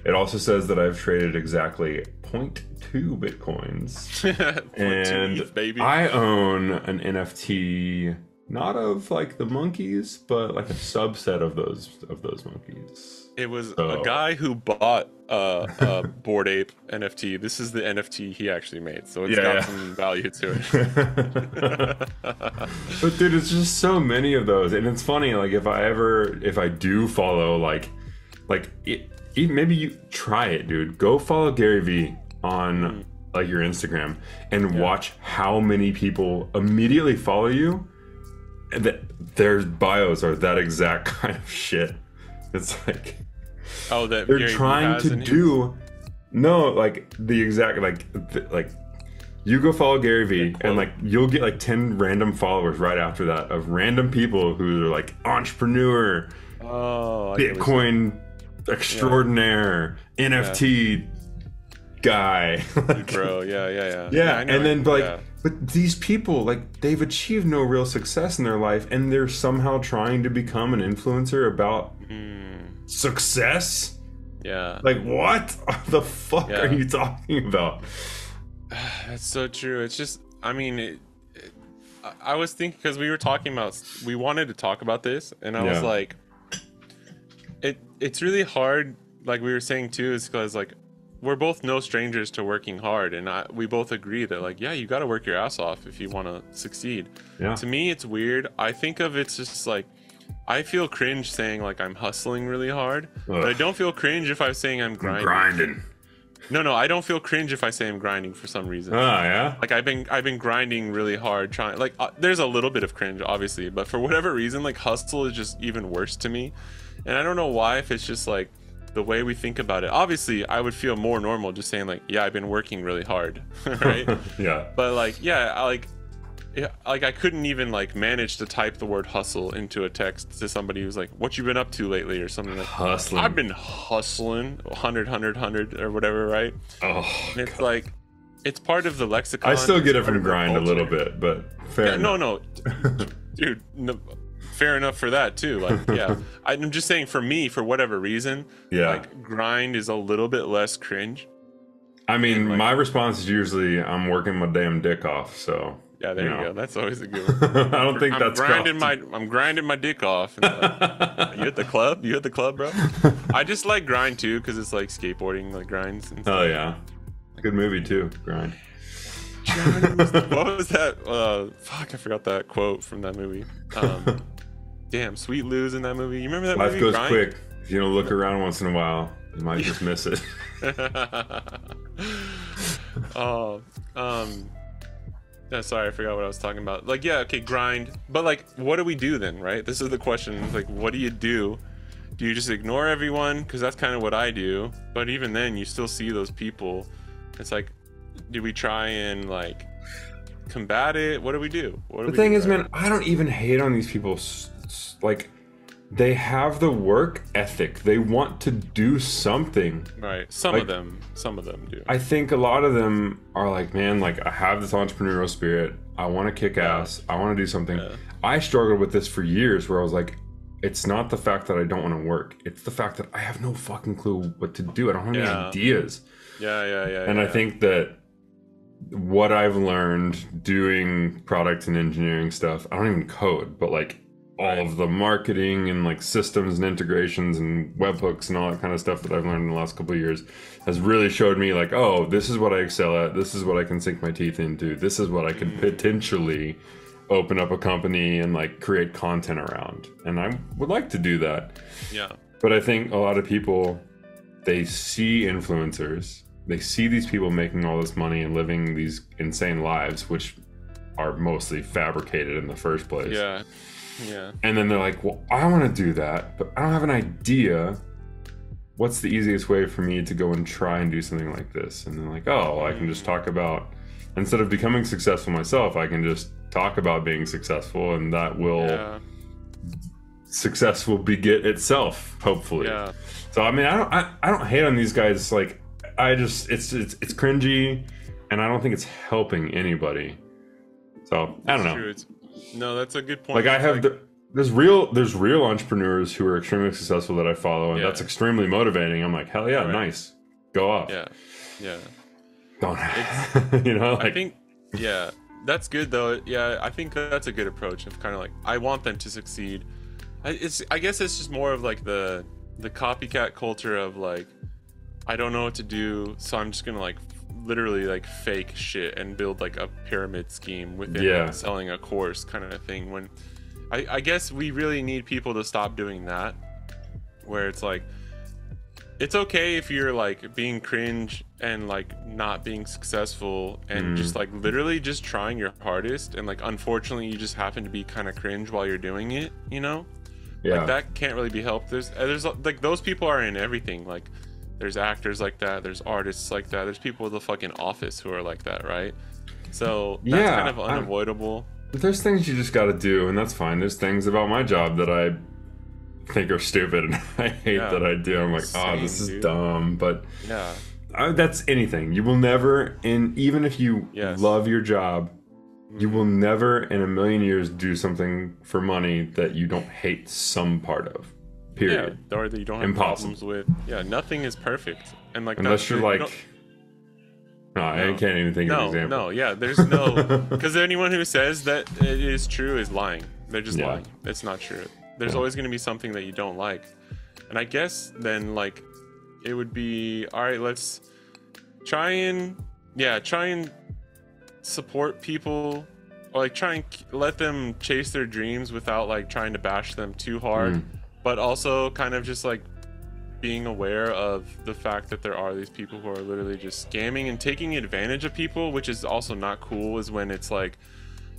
It also says that I've traded exactly zero point 0.2 bitcoins. 0.2 ETH, baby. I own an NFT, not of like the monkeys, but like a subset of those monkeys. It was a guy who bought a Bored Ape NFT. This is the NFT he actually made, so it's got some value to it. But dude, it's just so many of those, and it's funny. Like if I do follow maybe you try it, dude. Go follow Gary Vee on like your Instagram and watch how many people immediately follow you, and that their bios are that exact kind of shit. It's like, oh, that they're Gary trying to do the exact like you go follow Gary Vee and like you'll get like 10 random followers right after that of random people who are like entrepreneur, Bitcoin extraordinaire, NFT guy, like, bro. Yeah. And then but these people, like, they've achieved no real success in their life, and they're somehow trying to become an influencer about success. Yeah. Like, what the fuck are you talking about? That's so true. It's just, I mean, I was thinking, because we wanted to talk about this, and I was like, it's really hard, like we were saying too, is because like we're both no strangers to working hard, and we both agree that like, yeah, you got to work your ass off if you want to succeed. To me, it's weird. I think of it's just like, I feel cringe saying like I'm hustling really hard, but I don't feel cringe if I'm saying I'm grinding. No, I don't feel cringe if I say I'm grinding for some reason. Oh yeah. Like I've been grinding really hard, trying. Like there's a little bit of cringe, obviously, but for whatever reason, like hustle is just even worse to me, and I don't know why. If it's just like the way we think about it. Obviously, I would feel more normal just saying like, yeah, I've been working really hard, right? Yeah. But like, I couldn't even like manage to type the word hustle into a text to somebody who's like, what you been up to lately, or something like hustling. I've been hustling 100 or whatever, right? Oh, and it's like, it's part of the lexicon. I still get it from grind a little bit, but fair enough. No, dude, no, fair enough for that too. Like, yeah, I'm just saying, for me, for whatever reason, like grind is a little bit less cringe. I mean, my response is usually, I'm working my damn dick off, so. Yeah, there you go. That's always a good one. I don't think that's I'm grinding my dick off. And like, you at the club? You at the club, bro? I just like grind too, because it's like skateboarding, like grinds. And stuff. Oh yeah, good movie too. Grind. What was that? Fuck, I forgot that quote from that movie. Damn, Sweet Lou's in that movie. You remember that movie? Life goes quick. If you don't look around once in a while, you might just miss it. Yeah, sorry, I forgot what I was talking about. Like, yeah, okay, grind. But like, what do we do then, right? This is the question. Like, what do you do? Do you just ignore everyone? Because that's kind of what I do. But even then, you still see those people. It's like, do we try and like combat it? What do we do? The thing is, man, I don't even hate on these people. Like, they have the work ethic. They want to do something. Right. Some of them do. I think a lot of them are like, man, like, I have this entrepreneurial spirit. I want to kick ass. I want to do something. Yeah. I struggled with this for years, where I was like, it's not the fact that I don't want to work. It's the fact that I have no fucking clue what to do. I don't have any ideas. Yeah. And I think that what I've learned doing product and engineering stuff, I don't even code, but like, all of the marketing and like systems and integrations and webhooks and all that kind of stuff that I've learned in the last couple of years has really showed me like, oh, this is what I excel at. This is what I can sink my teeth into. This is what I could potentially open up a company and like create content around. And I would like to do that. Yeah. But I think a lot of people, they see influencers, they see these people making all this money and living these insane lives, which are mostly fabricated in the first place. Yeah. And then they're like, well, I want to do that, but I don't have an idea. What's the easiest way for me to go and try and do something like this? And then like, oh, I can just talk about, instead of becoming successful myself, I can just talk about being successful, and that will success will beget itself, hopefully. Yeah. So I mean, I don't hate on these guys. Like, I just it's cringy, and I don't think it's helping anybody. So I don't know. No, that's a good point. Like, there's real entrepreneurs who are extremely successful that I follow, and Yeah. that's extremely motivating. I'm like, hell yeah, Right. nice, go off. Yeah, yeah. Don't you know? Like, I think, yeah, that's good though. Yeah, I think that's a good approach of kind of like, I want them to succeed. I guess it's just more of like the copycat culture of like, I don't know what to do, so I'm just gonna like literally like fake shit and build like a pyramid scheme within Yeah. like, selling a course kind of thing. When I guess we really need people to stop doing that, where it's like, it's okay if you're like being cringe and like not being successful and just like literally just trying your hardest, and like unfortunately you just happen to be kind of cringe while you're doing it, you know? yeah, Like that can't really be helped. There's like those people are in everything. Like there's actors like that, there's artists like that, there's people with the fucking office who are like that, right? So that's Yeah, kind of unavoidable. there's things you just got to do, and that's fine. There's things about my job that I think are stupid, and I hate Yeah. that I do. I'm like, Same, this is dude. dumb, but Yeah. that's anything. You will never, and even if you Yes. love your job, you will never in a million years do something for money that you don't hate some part of. Period. Yeah, or that you don't have Impossible. problems with. Yeah, nothing is perfect. And like Unless that's you're you like, don't- no, I No. can't even think of an example. No, yeah, there's no, because anyone who says that it is true is lying. They're just Yeah. lying. It's not true. There's Yeah. always going to be something that you don't like. And I guess then like it would be, all right, let's try and support people, or like try and let them chase their dreams without like trying to bash them too hard, but also kind of just like being aware of the fact that there are these people who are literally just scamming and taking advantage of people, which is also not cool. Is when it's like,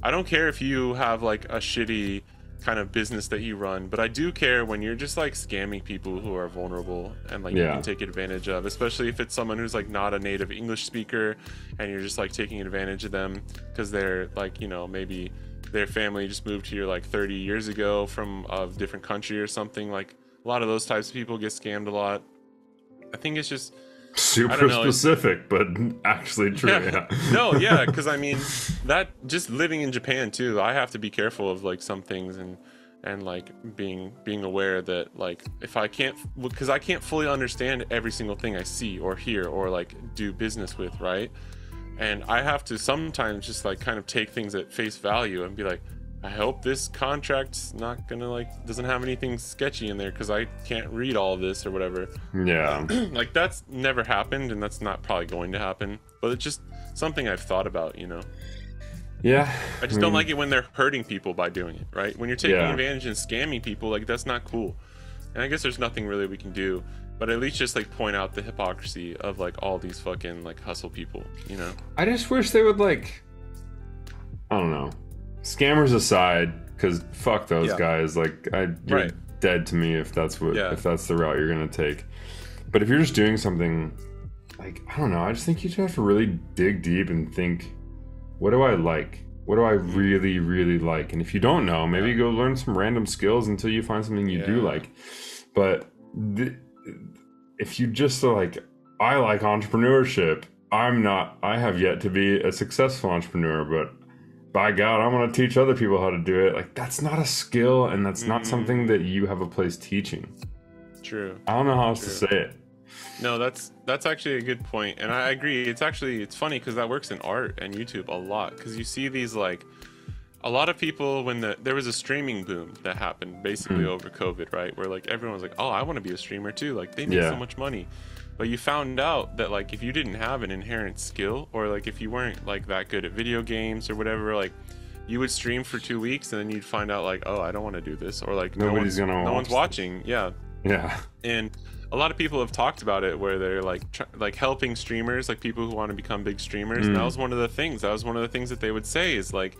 I don't care if you have like a shitty kind of business that you run, but I do care when you're just like scamming people who are vulnerable and like you Yeah. can take advantage of, especially if it's someone who's like not a native English speaker and you're just like taking advantage of them because they're like, you know, maybe their family just moved here like 30 years ago from a different country or something. Like a lot of those types of people get scammed a lot. I think it's just Super don't know, it's- specific, but actually true. Yeah. No, yeah, because I mean, that just living in Japan too, I have to be careful of like some things and like being aware that like if I can't, because I can't fully understand every single thing I see or hear or like do business with, right? And I have to sometimes just like kind of take things at face value and be like, I hope this contract's not gonna like doesn't have anything sketchy in there because I can't read all of this or whatever. Yeah. Like that's never happened and that's not probably going to happen, but it's just something I've thought about, you know. Yeah. I just don't like it when they're hurting people by doing it, right? When you're taking Yeah. advantage and scamming people, like that's not cool. And I guess there's nothing really we can do, but at least just like point out the hypocrisy of like all these fucking like hustle people, you know. I just wish they would like, I don't know, scammers aside, because fuck those Yeah. guys. Like, you're Right. dead to me if that's Yeah. if that's the route you're gonna take. But if you're just doing something, like, I don't know, I just think you just have to really dig deep and think, what do I like? What do I really, really like? And if you don't know, maybe go learn some random skills until you find something you do Yeah. like. But if you just are like, I like entrepreneurship, I have yet to be a successful entrepreneur, but by God, I want to teach other people how to do it. Like, that's not a skill, and that's not something that you have a place teaching. True. I don't know how else to True. say it. No, that's actually a good point, and I agree. It's funny because that works in art and YouTube a lot, because you see these like a lot of people when there was a streaming boom that happened basically over COVID, right? Where like everyone was like, oh, I want to be a streamer too. Like they make Yeah. so much money. But you found out that like if you didn't have an inherent skill, or like if you weren't like that good at video games or whatever, like you would stream for 2 weeks and then you'd find out like, oh, I don't want to do this, or like Nobody's gonna no one's watch this. watching. Yeah. Yeah. And a lot of people have talked about it where they're like like helping streamers, like people who want to become big streamers. And that was one of the things. That was one of the things that they would say is like,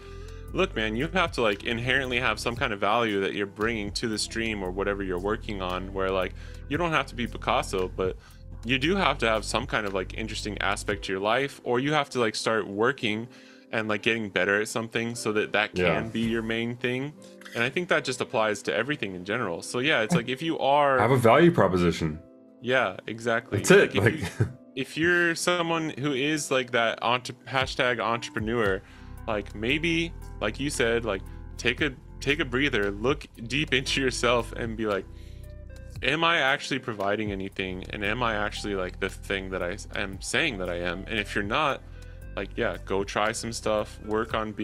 look, man, you have to like inherently have some kind of value that you're bringing to the stream or whatever you're working on, where like you don't have to be Picasso, but you do have to have some kind of like interesting aspect to your life, or you have to like start working and like getting better at something so that can Yeah. be your main thing. And I think that just applies to everything in general. So yeah, it's like if you are Have a value proposition. yeah, exactly. That's it. Like, Like, if you're someone who is like that hashtag entrepreneur, like maybe, like you said, like take take a breather, look deep into yourself, and be like, am I actually providing anything, and am I actually like the thing that I am saying that I am? And if you're not, like, yeah, go try some stuff, work on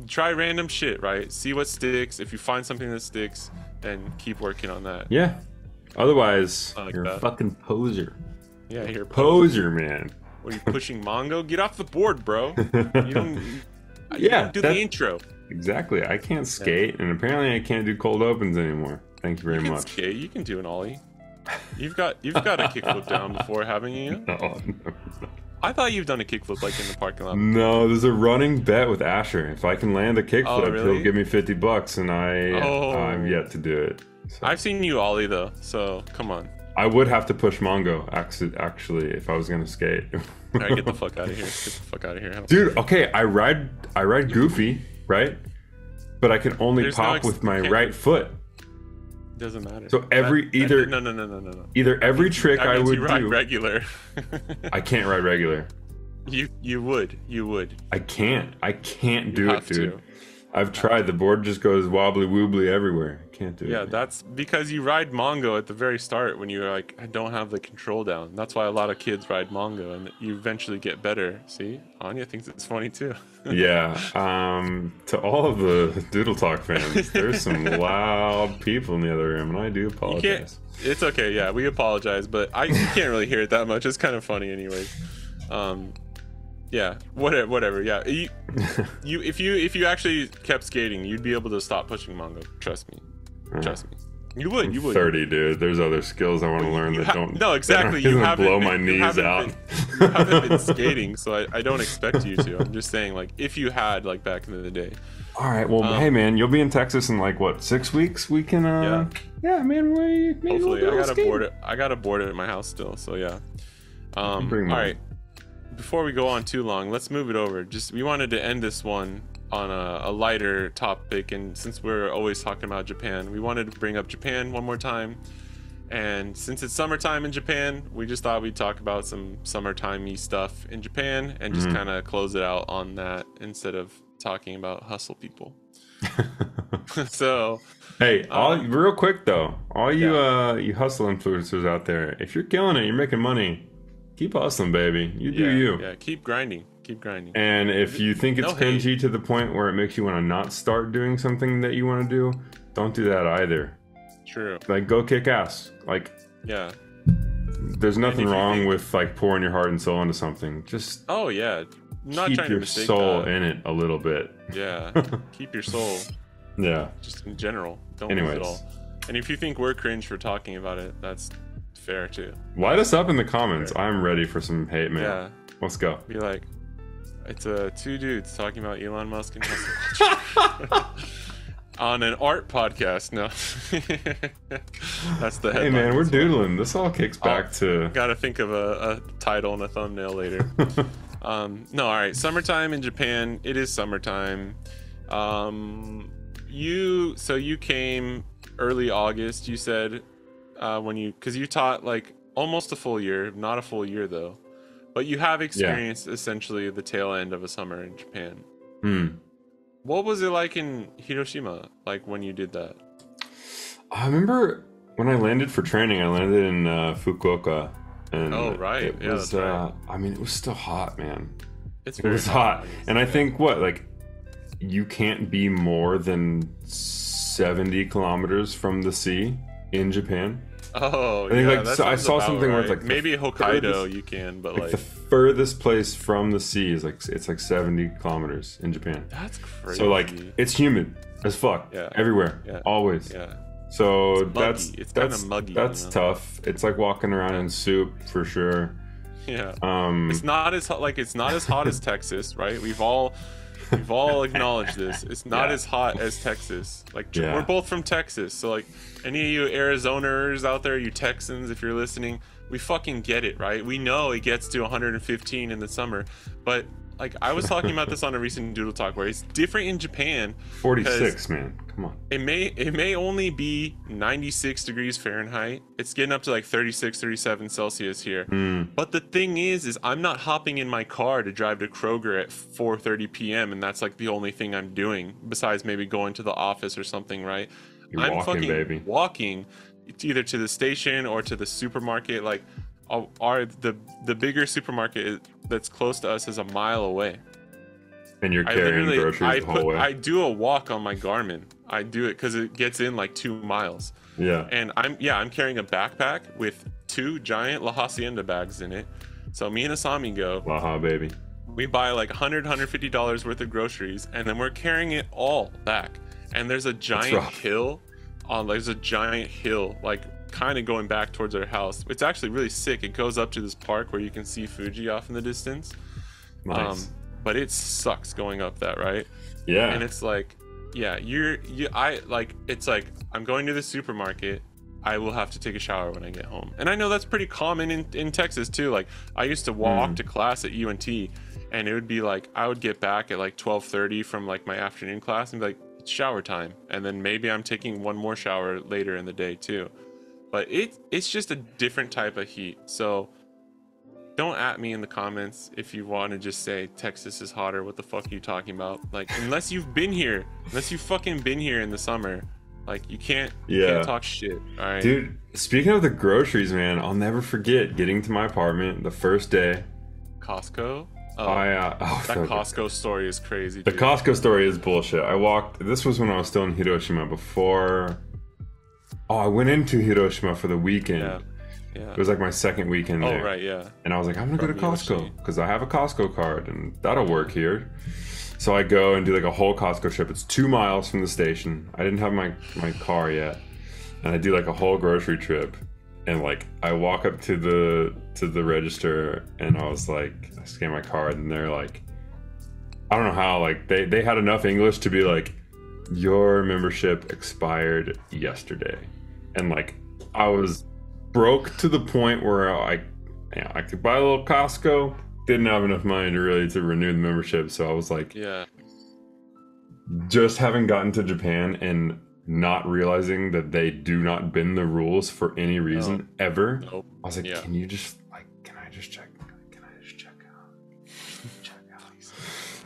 try random shit, right? See what sticks. If you find something that sticks, then keep working on that. Yeah. Otherwise, like you're that. a fucking poser. Yeah, you're a poser, man. What are you pushing Mongo? Get off the board, bro. You don't do the intro. Exactly. I can't skate, and apparently I can't do cold opens anymore. Thank you very much. Skate. You can do an ollie. You've got a kickflip down before, haven't you? No. I thought you've done a kickflip like in the parking lot. No, there's a running bet with Asher. If I can land a kickflip, really? he'll give me $50, and I'm yet to do it. So. I've seen you ollie though, so come on. I would have to push Mongo actually if I was gonna skate. All right, get the fuck out of here. Get the fuck out of here. Dude, okay, I ride Goofy, right? But I can only pop with my right foot. Doesn't matter. So either no. Either every trick I would ride do regular. I can't ride regular. You would. I can't do it, dude. To. I've tried. The board just goes wobbly woobly everywhere. I can't do it. Yeah, that's because you ride Mongo at the very start when you're like, I don't have the control down. That's why a lot of kids ride Mongo, and you eventually get better. See, Anya thinks it's funny too. Yeah. To all of the Doodle Talk fans, there's some loud people in the other room, and I do apologize. It's okay. Yeah, we apologize, but you can't really hear it that much. It's kind of funny, anyways. Yeah, whatever. Yeah, if you actually kept skating, you'd be able to stop pushing Mongo. Trust me. You would. 30, dude. There's other skills I want to learn that don't. No, exactly. You haven't blow my knees out. You haven't been skating, so I don't expect you to. I'm just saying, like, if you had, like, back in the day. All right. Well, hey, man, you'll be in Texas in like what, 6 weeks? We can. Yeah, man. Hopefully, I got a board at my house still. So yeah. All right. Before we go on too long, let's move it over. We wanted to end this one on a lighter topic, and since we're always talking about Japan, we wanted to bring up Japan one more time. And since it's summertime in Japan, we just thought we'd talk about some summertimey stuff in Japan and just kind of close it out on that instead of talking about hustle people. So hey, real quick though, all you hustle influencers out there, if you're killing it, you're making money, keep hustling, baby. You do you. Yeah, keep grinding. And if you think it's cringy to the point where it makes you want to not start doing something that you want to do, don't do that either. True. Like, go kick ass. Like, yeah. There's nothing wrong with like pouring your heart and soul into something. Just not keep trying your to mistake soul that. in it a little bit. Yeah. Keep your soul. Yeah. Just in general. Don't lose it all. And if you think we're cringe for talking about it, that's fair too. Light us up in the comments. I'm ready for some hate mail. Yeah. Let's go. Be like, it's two dudes talking about Elon Musk and hustle culture on an art podcast. No. That's the headline. Hey man, we're doodling. This all kicks back to... Gotta think of a title and a thumbnail later. No, all right. Summertime in Japan. It is summertime. You came early August, you said, because you taught like almost a full year, not a full year though, but you have experienced essentially the tail end of a summer in Japan. What was it like in Hiroshima, like when you did that? I remember when I landed for training, I landed in Fukuoka. And it was, that's right. I mean, it was still hot, man. It was hot. And I think you can't be more than 70 kilometers from the sea in Japan. Oh, I think, I saw something where it's like maybe Hokkaido you can, but like the furthest place from the sea is like 70 kilometers in Japan. That's crazy. So like it's humid as fuck everywhere, always. Yeah. So it's kind of muggy. That's tough. It's like walking around in soup for sure. Yeah. It's not as hot as Texas, right? We've all acknowledged this. It's not as hot as Texas. Like we're both from Texas, so like any of you Arizoners out there, you Texans, if you're listening, we fucking get it, right? We know it gets to 115 in the summer, but like I was talking about this on a recent Doodle Talk where it's different in Japan. 46, man. Come on. It may only be 96 degrees Fahrenheit. It's getting up to like 36, 37 Celsius here. But the thing is I'm not hopping in my car to drive to Kroger at 4:30 p.m. and that's like the only thing I'm doing besides maybe going to the office or something, right? You're walking, baby. Walking either to the station or to the supermarket. Like the bigger supermarket that's close to us is a mile away. And you're carrying groceries the whole way. I do a walk on my Garmin. I do it because it gets in like 2 miles. Yeah. And I'm carrying a backpack with 2 giant La Hacienda bags in it. So me and Asami go. Laha, baby. We buy like $150 worth of groceries, and then we're carrying it all back. And there's a giant hill. There's a giant hill, like kind of going back towards our house. It's actually really sick. It goes up to this park where you can see Fuji off in the distance. Nice. But it sucks going up that, right? Yeah. And it's like, yeah, it's like I'm going to the supermarket. I will have to take a shower when I get home. And I know that's pretty common in Texas too. Like I used to walk to class at UNT, and it would be like I would get back at like 12:30 from like my afternoon class and be like, it's shower time. And then maybe I'm taking one more shower later in the day too. But it's just a different type of heat. So don't at me in the comments if you want to just say Texas is hotter. What the fuck are you talking about? Like, unless you've fucking been here in the summer, like you can't talk shit. All right, dude. Speaking of the groceries, man, I'll never forget getting to my apartment the first day. Costco. Oh, that Costco story is crazy. The dude. Costco story is bullshit. This was when I was still in Hiroshima before. Oh, I went into Hiroshima for the weekend. Yeah. It was like my second weekend there. Oh, right, yeah. And I was like, I'm gonna go to Costco because I have a Costco card and that'll work here. So I go and do like a whole Costco trip. It's 2 miles from the station. I didn't have my car yet. And I do like a whole grocery trip. And like I walk up to the register and I was like, I scan my card and they're like, I don't know how, like they had enough English to be like, your membership expired yesterday. And like I was broke to the point where I could buy a little Costco. Didn't have enough money to renew the membership, so I was like, just having gotten to Japan and not realizing that they do not bend the rules for any reason ever. I was like, can I just check out?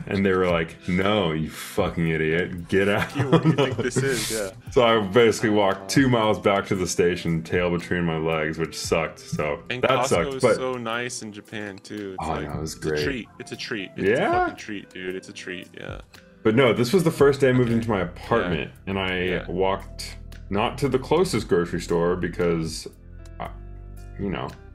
And they were like, no, you fucking idiot, get out. What do you think this is? Yeah. So I basically walked 2 miles back to the station, tail between my legs, which sucked. So and that Costco sucked. is but so nice in Japan too. It's it was great. It's a treat. It's a treat. It's a fucking treat, dude. It's a treat. Yeah. But no, this was the first day I moved into my apartment, and I walked not to the closest grocery store because,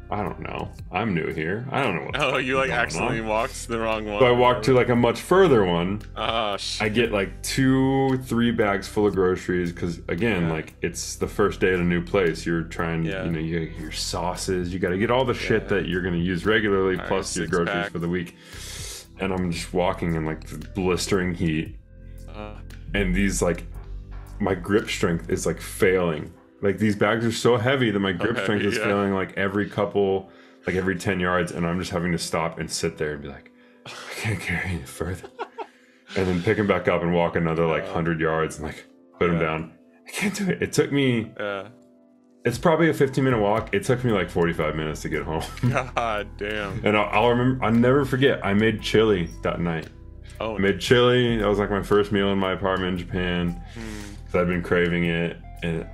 I don't know. I'm new here. I don't know what. Oh, you like accidentally walked the wrong one. So I walked to like a much further one. Oh shit. I get like 2-3 bags full of groceries because again, like it's the first day at a new place. You're trying, you get your sauces. You got to get all the shit that you're gonna use regularly, plus your groceries for the week. And I'm just walking in like the blistering heat, and these like my grip strength is like failing. Like these bags are so heavy that my grip strength is failing like every 10 yards, and I'm just having to stop and sit there and be like, I can't carry any further. And then pick them back up and walk another like 100 yards and like put them down. I can't do it. It took me, it's probably a 15-minute walk. It took me like 45 minutes to get home. God damn. And I'll never forget, I made chili that night. I made chili. That was like my first meal in my apartment in Japan. So I've been craving it. And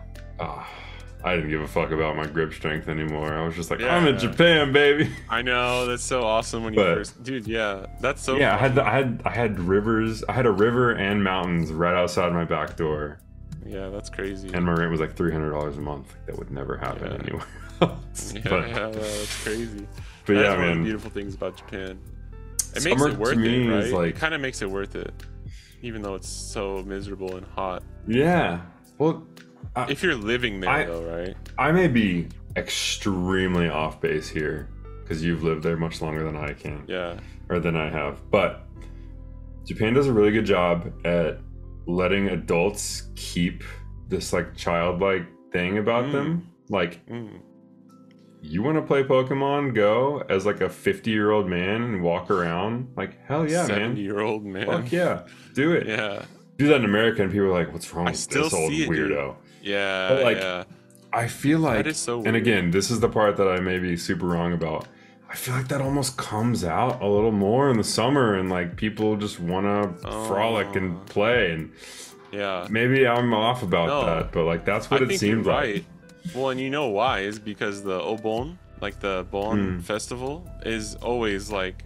I didn't give a fuck about my grip strength anymore. I was just like, I'm in Japan, baby. I know, that's so awesome when you first, dude. Yeah, that's so. Yeah, I had rivers. I had a river and mountains right outside my back door. Yeah, that's crazy. And my rent was like $300 a month. That would never happen anywhere else. That's crazy. But that's one of the beautiful things about Japan. It makes it worth it, right? Like, it kind of makes it worth it, even though it's so miserable and hot. Yeah. Well. If you're living there, though, right? I may be extremely off base here because you've lived there much longer than I can. Yeah. Or than I have. But Japan does a really good job at letting adults keep this like childlike thing about them. Like you want to play Pokemon Go as like a 50-year-old man and walk around? Like, hell yeah, man. 70-year-old man. Fuck yeah. Do it. Yeah. Do that in America and people are like, what's wrong with still this old see it, weirdo? dude. Yeah. But like, yeah. I feel like, That is so and weird. again, this is the part that I may be super wrong about. I feel like that almost comes out a little more in the summer, and like people just want to frolic and play. And Yeah. maybe I'm off about No. that, but like that's what I it think seemed you're like. right. Well, and you know why is because the Obon, like the Bon festival, is always like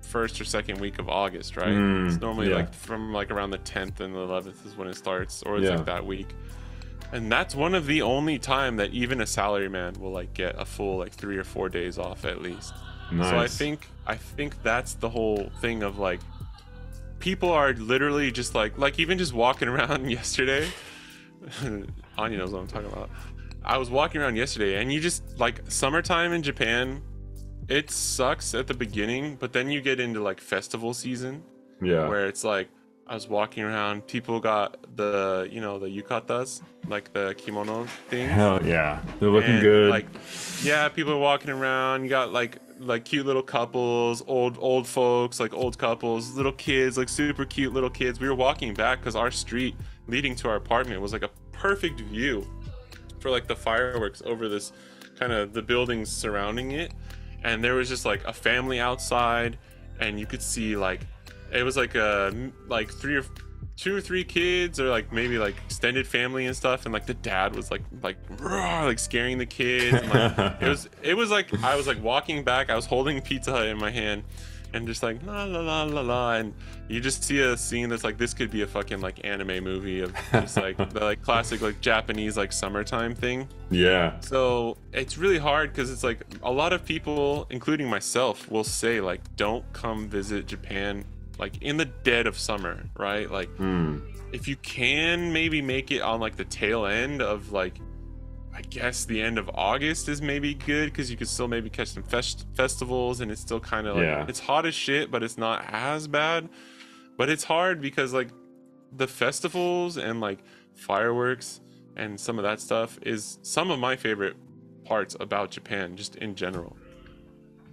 first or second week of August, right? It's normally yeah. like from like around the 10th and the 11th is when it starts, or it's Yeah. like that week. And that's one of the only time that even a salaryman will like get a full like 3 or 4 days off at least. Nice. So I think that's the whole thing of like people are literally just like even just walking around yesterday. Anya knows what I'm talking about. I was walking around yesterday and you just like summertime in Japan, it sucks at the beginning, but then you get into like festival season Yeah. where it's like I was walking around, people got the, you know, the yukatas, like the kimono thing. Hell yeah. They're looking And, good. like, yeah, people are walking around. You got like cute little couples, old folks, like old couples, little kids, like super cute little kids. We were walking back because our street leading to our apartment was like a perfect view for like the fireworks over this kind of the buildings surrounding it. And there was just like a family outside, and you could see like it was like two or three kids, or like maybe like extended family and stuff, and like the dad was like roar, like scaring the kids, and like it was like I was like walking back, I was holding Pizza Hut in my hand and just like la la la la la, and you just see a scene that's like this could be a fucking like anime movie of just like the like classic like Japanese like summertime thing. yeah. So it's really hard because it's like a lot of people, including myself, will say like don't come visit Japan like in the dead of summer, right? Like if you can maybe make it on like the tail end of like I guess the end of August is maybe good because you could still maybe catch some festivals, and it's still kind of like Yeah. it's hot as shit, but it's not as bad. But it's hard because like the festivals and like fireworks and some of that stuff is some of my favorite parts about Japan just in general.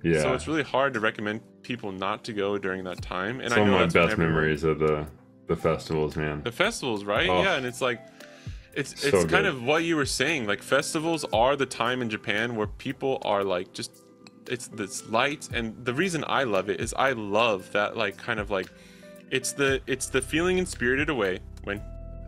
Yeah. So it's really hard to recommend people not to go during that time. And Some I know of my that's when best everyone- memories of the festivals, man. the festivals, right? Oh. Yeah, and it's like it's So kind good. of what you were saying. Like festivals are the time in Japan where people are like just it's this light, and the reason I love it is I love that like kind of like it's the feeling in Spirited Away when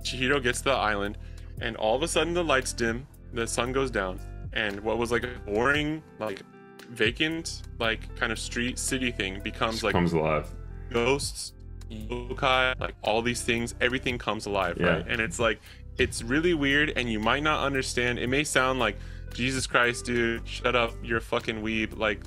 Chihiro gets to the island and all of a sudden the lights dim, the sun goes down, and what was like a boring like vacant like kind of street city thing becomes like Comes alive. ghosts, yokai, like all these things, everything comes alive, Yeah. right? And it's like it's really weird, and you might not understand. It may sound like Jesus Christ, dude, shut up, you're a fucking weeb. Like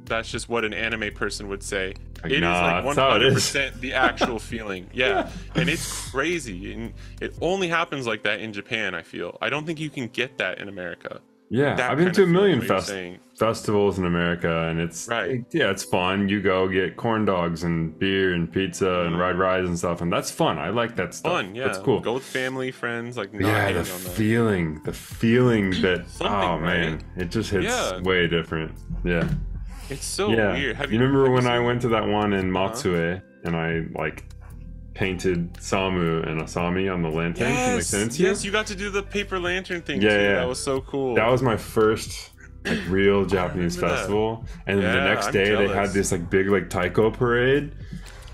that's just what an anime person would say. Like, It is nah, like that's how it is. 100% the actual feeling. Yeah, and it's crazy, and it only happens like that in Japan. I feel. I don't think you can get that in America. Yeah, That I've been kind to a of million feeling, what you're saying. festivals in America, and it's Right. yeah, it's fun. You go get corn dogs and beer and pizza and ride rides and stuff, and that's fun. I like that stuff. Fun, yeah. That's cool. Go with family, friends, like not Yeah, hating the on that. feeling that Something, oh man, right? it just hits Yeah. way different. Yeah, It's so yeah. weird. Have you remember have when seen- I went to that one in Matsue and I like painted Samu and Asami on the lantern from the Yes, peninsula? yes, you got to do the paper lantern thing Yeah, too. yeah. That was so cool. That was my first like real Japanese remember that. festival, and then the Yeah, next I'm day they jealous. had this like big like taiko parade.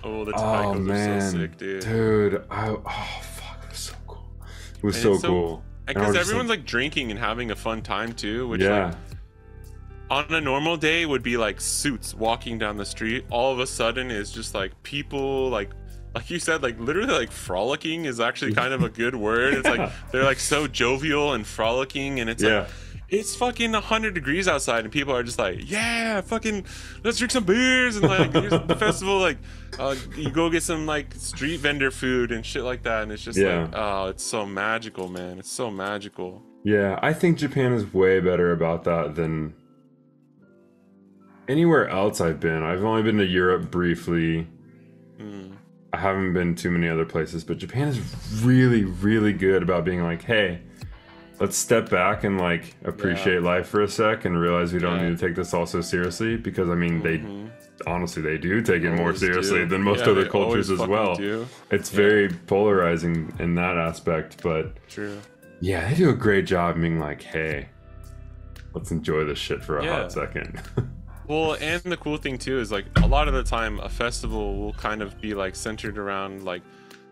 oh, the Oh taikos are man, so sick, dude. oh fuck, it was so cool. It was And so it's so- cool. And I was because just everyone's like drinking and having a fun time too, which yeah, like on a normal day would be like suits walking down the street. All of a sudden is just like people like you said, like literally like frolicking is actually kind of a good word. It's like they're like so jovial and frolicking, and it's yeah. like it's fucking 100 degrees outside, and people are just like, yeah, fucking, let's drink some beers, and like, here's the festival, like, you go get some like street vendor food and shit like that, and it's just Yeah. like, oh, it's so magical, man. It's so magical. Yeah, I think Japan is way better about that than anywhere else I've been. I've only been to Europe briefly. Mm. I haven't been too many other places, but Japan is really, really good about being like, hey, let's step back and like appreciate life for a sec and realize we don't need to take this all so seriously, because I mean they honestly they do take it more seriously than most other cultures as well. It's very polarizing in that aspect, but yeah, they do a great job being like, hey, let's enjoy this shit for a hot second. Well, and the cool thing too is like a lot of the time a festival will kind of be like centered around like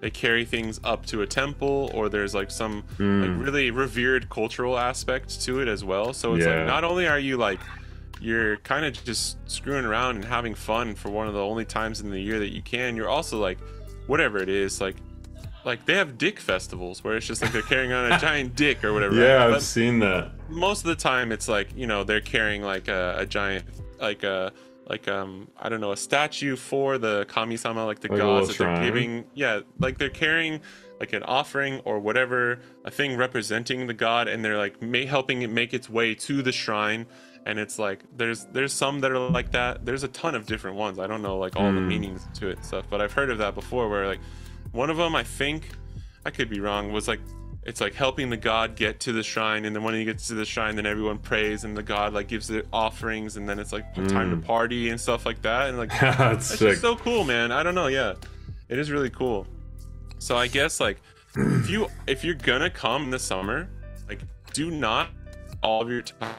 they carry things up to a temple, or there's like some like really revered cultural aspect to it as well. So it's like not only are you like you're kind of just screwing around and having fun for one of the only times in the year that you can, you're also like whatever it is, like they have dick festivals where it's just like they're carrying on a giant dick or whatever. Yeah, I've seen that. Most of the time it's like, you know, they're carrying like a giant I don't know, a statue for the kami-sama, like the gods that they're giving. Yeah, like they're carrying like an offering or whatever, a thing representing the god, and they're like helping it make its way to the shrine. And it's like there's some that are like that. There's a ton of different ones. I don't know like all the meanings to it and stuff, but I've heard of that before, where like one of them, I think, I could be wrong, was like it's like helping the god get to the shrine, and then when he gets to the shrine, then everyone prays and the god like gives it offerings, and then it's like time to party and stuff like that. And like that's just so cool, man. I don't know, it is really cool. So I guess like if you're gonna come in the summer, like do not all of your time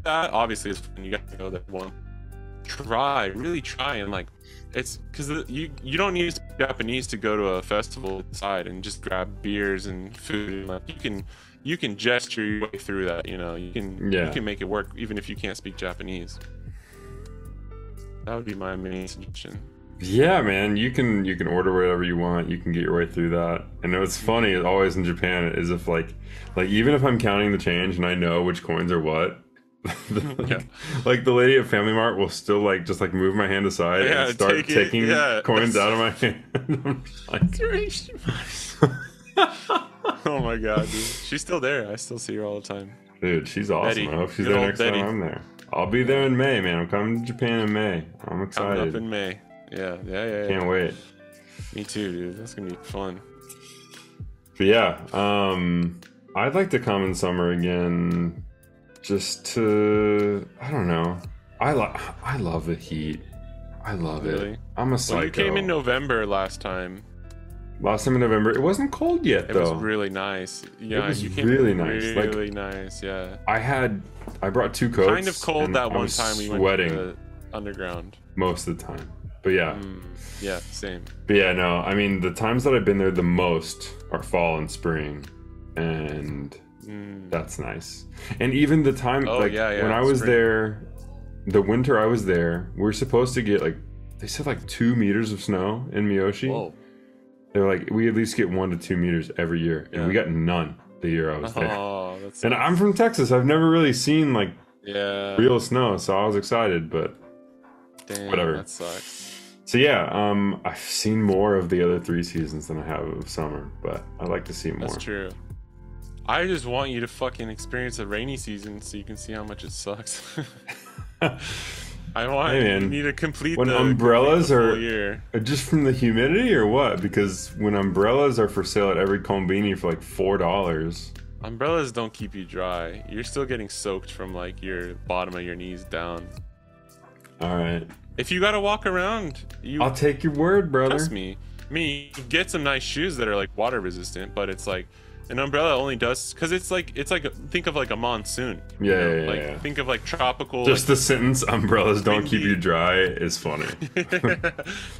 that obviously is fun. You gotta go that one. Really try and like it's because you don't need to be Japanese to go to a festival inside and just grab beers and food, and like you can gesture your way through that, you know, you can make it work even if you can't speak Japanese. That would be my main suggestion. Yeah, man, you can order whatever you want, you can get your way through that. And what's funny is always in Japan is if like even if I'm counting the change and I know which coins are what, like the lady at Family Mart will still like just like move my hand aside and start taking coins out of my hand. Oh my god, dude. She's still there. I still see her all the time. Dude, she's awesome. Betty. I hope she's there next time I'm there. I'll be there in May, man. I'm coming to Japan in May. I'm excited. Coming up in May. Yeah. Can't wait. Me too, dude. That's gonna be fun. But yeah, I'd like to come in summer again. Just to, I don't know. I love the heat. I love it. I'm a psycho. Well, you came in November last time. Last time in November, it wasn't cold yet though. It was really nice. Yeah, it was really nice. Really nice. Yeah. I brought 2 coats. Kind of cold that one time we went to the underground. Most of the time, but yeah. Yeah, same. But yeah, no. I mean, the times that I've been there the most are fall and spring, and that's nice. And even the time when I was there, the winter I was there, we were supposed to get like, they said like 2 meters of snow in Miyoshi. Whoa. They're like, we at least get 1 to 2 meters every year, and we got none the year I was there. That's and I'm from Texas. I've never really seen like real snow, so I was excited, but whatever. That sucks. So yeah, I've seen more of the other 3 seasons than I have of summer, but I'd like to see more. That's true. I just want you to fucking experience a rainy season so you can see how much it sucks. You need to complete when umbrellas are just from the humidity or what? Because when umbrellas are for sale at every kombini for like $4. Umbrellas don't keep you dry. You're still getting soaked from like your bottom of your knees down. All right. If you gotta walk around, I'll take your word, brother. Trust me. You get some nice shoes that are like water resistant, but it's like an umbrella only does because it's like think of like a monsoon. Yeah. Think of like tropical. Just the sentence "umbrellas don't keep you dry" is funny.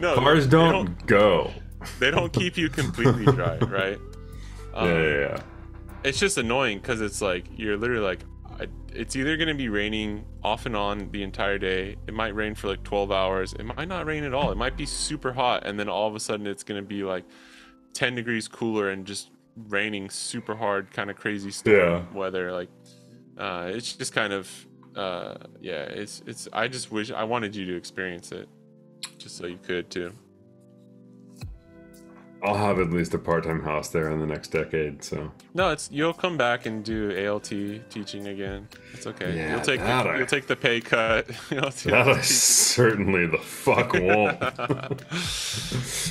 No, cars don't go. They don't keep you completely dry, right? Yeah. It's just annoying because it's like you're literally like, it's either gonna be raining off and on the entire day. It might rain for like 12 hours. It might not rain at all. It might be super hot, and then all of a sudden it's gonna be like 10 degrees cooler and just raining super hard, kind of crazy storm weather. Like it's just kind of it's I just wish I wanted you to experience it just so you could too. I'll have at least a part-time house there in the next decade. So No, you'll come back and do ALT teaching again. It's okay. Yeah, You'll take the pay cut. that I certainly the fuck won't.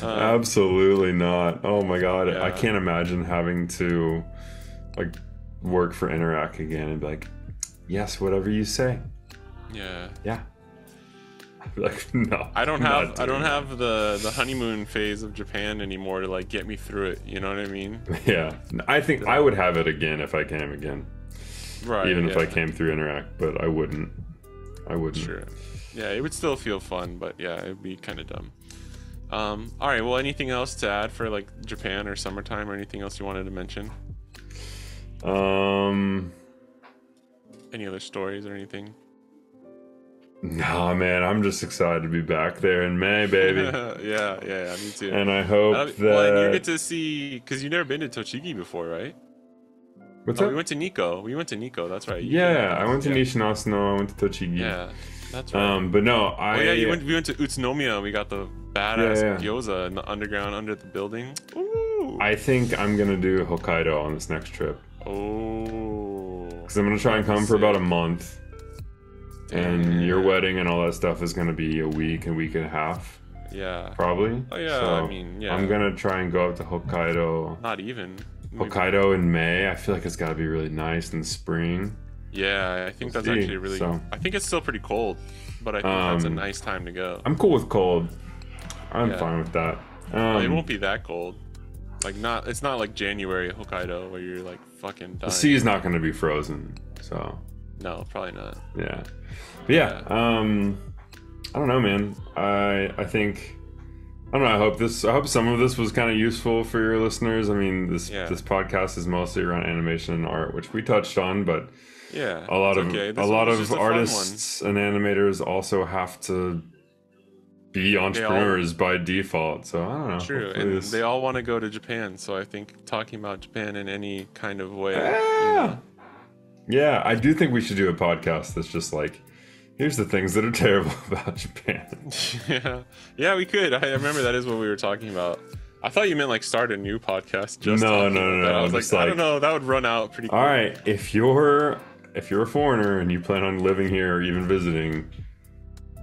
Absolutely not. Oh my god, Yeah. I can't imagine having to like work for Interac again and be like, yes, whatever you say. Yeah. Yeah. I'd be like, no. I don't I'm have not doing have the honeymoon phase of Japan anymore to like get me through it. You know what I mean? that. Yeah. I think I would have it again if I came again. Right. Even if yeah. I came through Interac, but I wouldn't. Sure. Yeah, it would still feel fun, but yeah, it'd be kind of dumb. All right. Well, anything else to add for like Japan or summertime or anything else you wanted to mention? Any other stories or anything? Nah, man, I'm just excited to be back there in May, baby. yeah, me too. And I hope that. Well, and you get to see, because you've never been to Tochigi before, right? What's Oh, up? we went to Nikko. That's right. Yeah, I went to Nishinasuno. I went to Tochigi. Yeah, that's right. But no, we went to Utsunomiya. We got the badass Yeah. gyoza in the underground under the building. Ooh. I think I'm gonna do Hokkaido on this next trip Oh. because I'm gonna try and come for about a month. And your wedding and all that stuff is gonna be a week and a half, Yeah. probably. Oh yeah. So I mean, yeah. I'm gonna try and go up to Hokkaido. Not even. Maybe- Hokkaido in May. I feel like it's gotta be really nice in the spring. Yeah, I think that's See, actually really. so- I think it's still pretty cold, but I think that's a nice time to go. I'm cool with cold. I'm Yeah. fine with that. It won't be that cold. Like it's not like January at Hokkaido where you're like fucking dying. The sea's not gonna be frozen, so No, probably not. yeah. But yeah, I don't know, man. I think I don't know. I hope some of this was kind of useful for your listeners. I mean, this podcast is mostly around animation and art, which we touched on, but Yeah, a lot it's of okay. This a lot was of just a fun artists and animators also have to be entrepreneurs by default. So I don't know. one. True, Hopefully and this- they all want to go to Japan, so I think talking about Japan in any kind of way. Yeah. Yeah, I do think we should do a podcast that's just like, here's the things that are terrible about Japan. Yeah, we could. I remember that is what we were talking about. I thought you meant like start a new podcast. Just No, talking no, about no, that. no, I was just like, I like- don't know, that would run out pretty quick. All right, if you're a foreigner and you plan on living here or even visiting,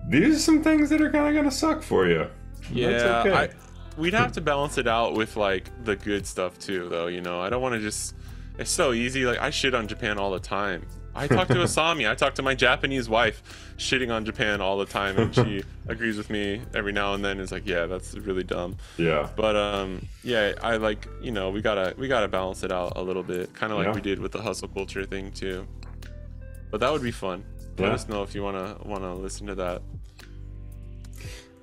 these are some things that are kind of gonna suck for you. Yeah, That's okay. we'd have to balance it out with like the good stuff too, though. You know, I don't want to just. It's so easy. Like I shit on Japan all the time. I talk to Asami. I talk to my Japanese wife, shitting on Japan all the time, and she agrees with me every now and then. Is like, yeah, that's really dumb. Yeah. But yeah, I like, you know, we gotta balance it out a little bit, kind of like Yeah. we did with the hustle culture thing too. But that would be fun. Let Yeah. us know if you wanna listen to that.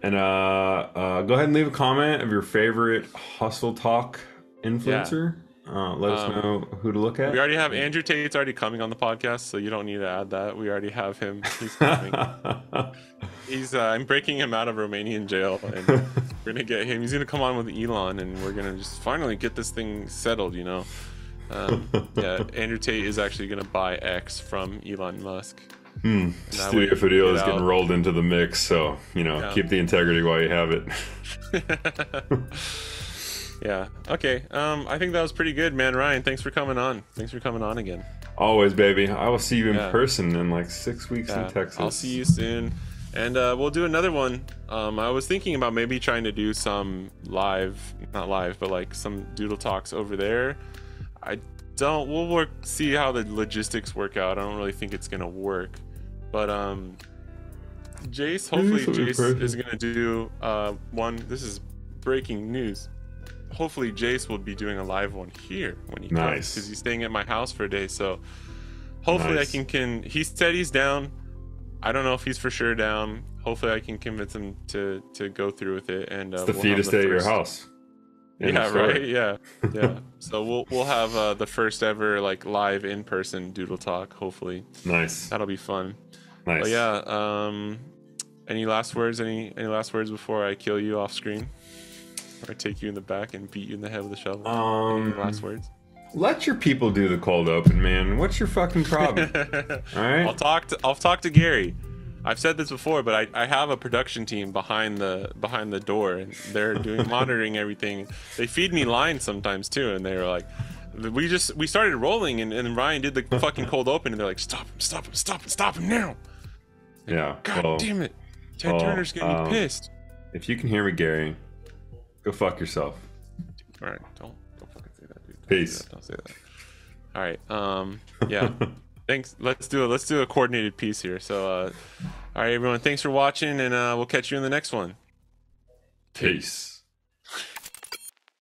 And go ahead and leave a comment of your favorite Hustle Talk influencer. Let us know who to look at. We already have Andrew Tate's already coming on the podcast, so you don't need to add that. We already have him. He's coming. I'm breaking him out of Romanian jail, and we're gonna get him. He's gonna come on with Elon, and we're gonna just finally get this thing settled. You know, yeah. Andrew Tate is actually gonna buy X from Elon Musk. That way Studio Video get is getting out. rolled into the mix, so Yeah. keep the integrity while you have it. Yeah. Okay. I think that was pretty good, man. Ryan, thanks for coming on. Thanks for coming on again. Always, baby. I will see you in Yeah. person in like 6 weeks Yeah, in Texas. I'll see you soon. And we'll do another one. I was thinking about maybe trying to do some not live, but like some doodle talks over there. We'll see how the logistics work out. I don't really think it's gonna work. But Jace, hopefully something Jace perfect. is gonna do one. This is breaking news. Hopefully Jace will be doing a live one here when he comes, Nice. because he's staying at my house for a day. So hopefully Nice. I can. He said he's down. I don't know if he's for sure down. Hopefully I can convince him to go through with it. And It's the we'll fetus have day the at your first- house. End of Yeah, story. right. Yeah. So we'll have the first ever like live in person doodle talk. Hopefully Nice. that'll be fun. Nice. But yeah. Any last words? Any last words before I kill you off screen? Or take you in the back and beat you in the head with a shovel? Any last words? Let your people do the cold open, man. What's your fucking problem? All right. I'll talk to Gary. I've said this before, but I have a production team behind the door, and they're doing monitoring everything. They feed me lines sometimes too, and they were like, we started rolling, and Ryan did the fucking cold open, and they're like, stop him now. Like, Yeah. God damn it, Ted Turner's gonna be pissed. If you can hear me, Gary, go fuck yourself. All right, don't fucking say that, dude. Peace. Don't say that. All right. Yeah. Thanks. Let's do a coordinated piece here. So, all right, everyone. Thanks for watching, and we'll catch you in the next one. Peace.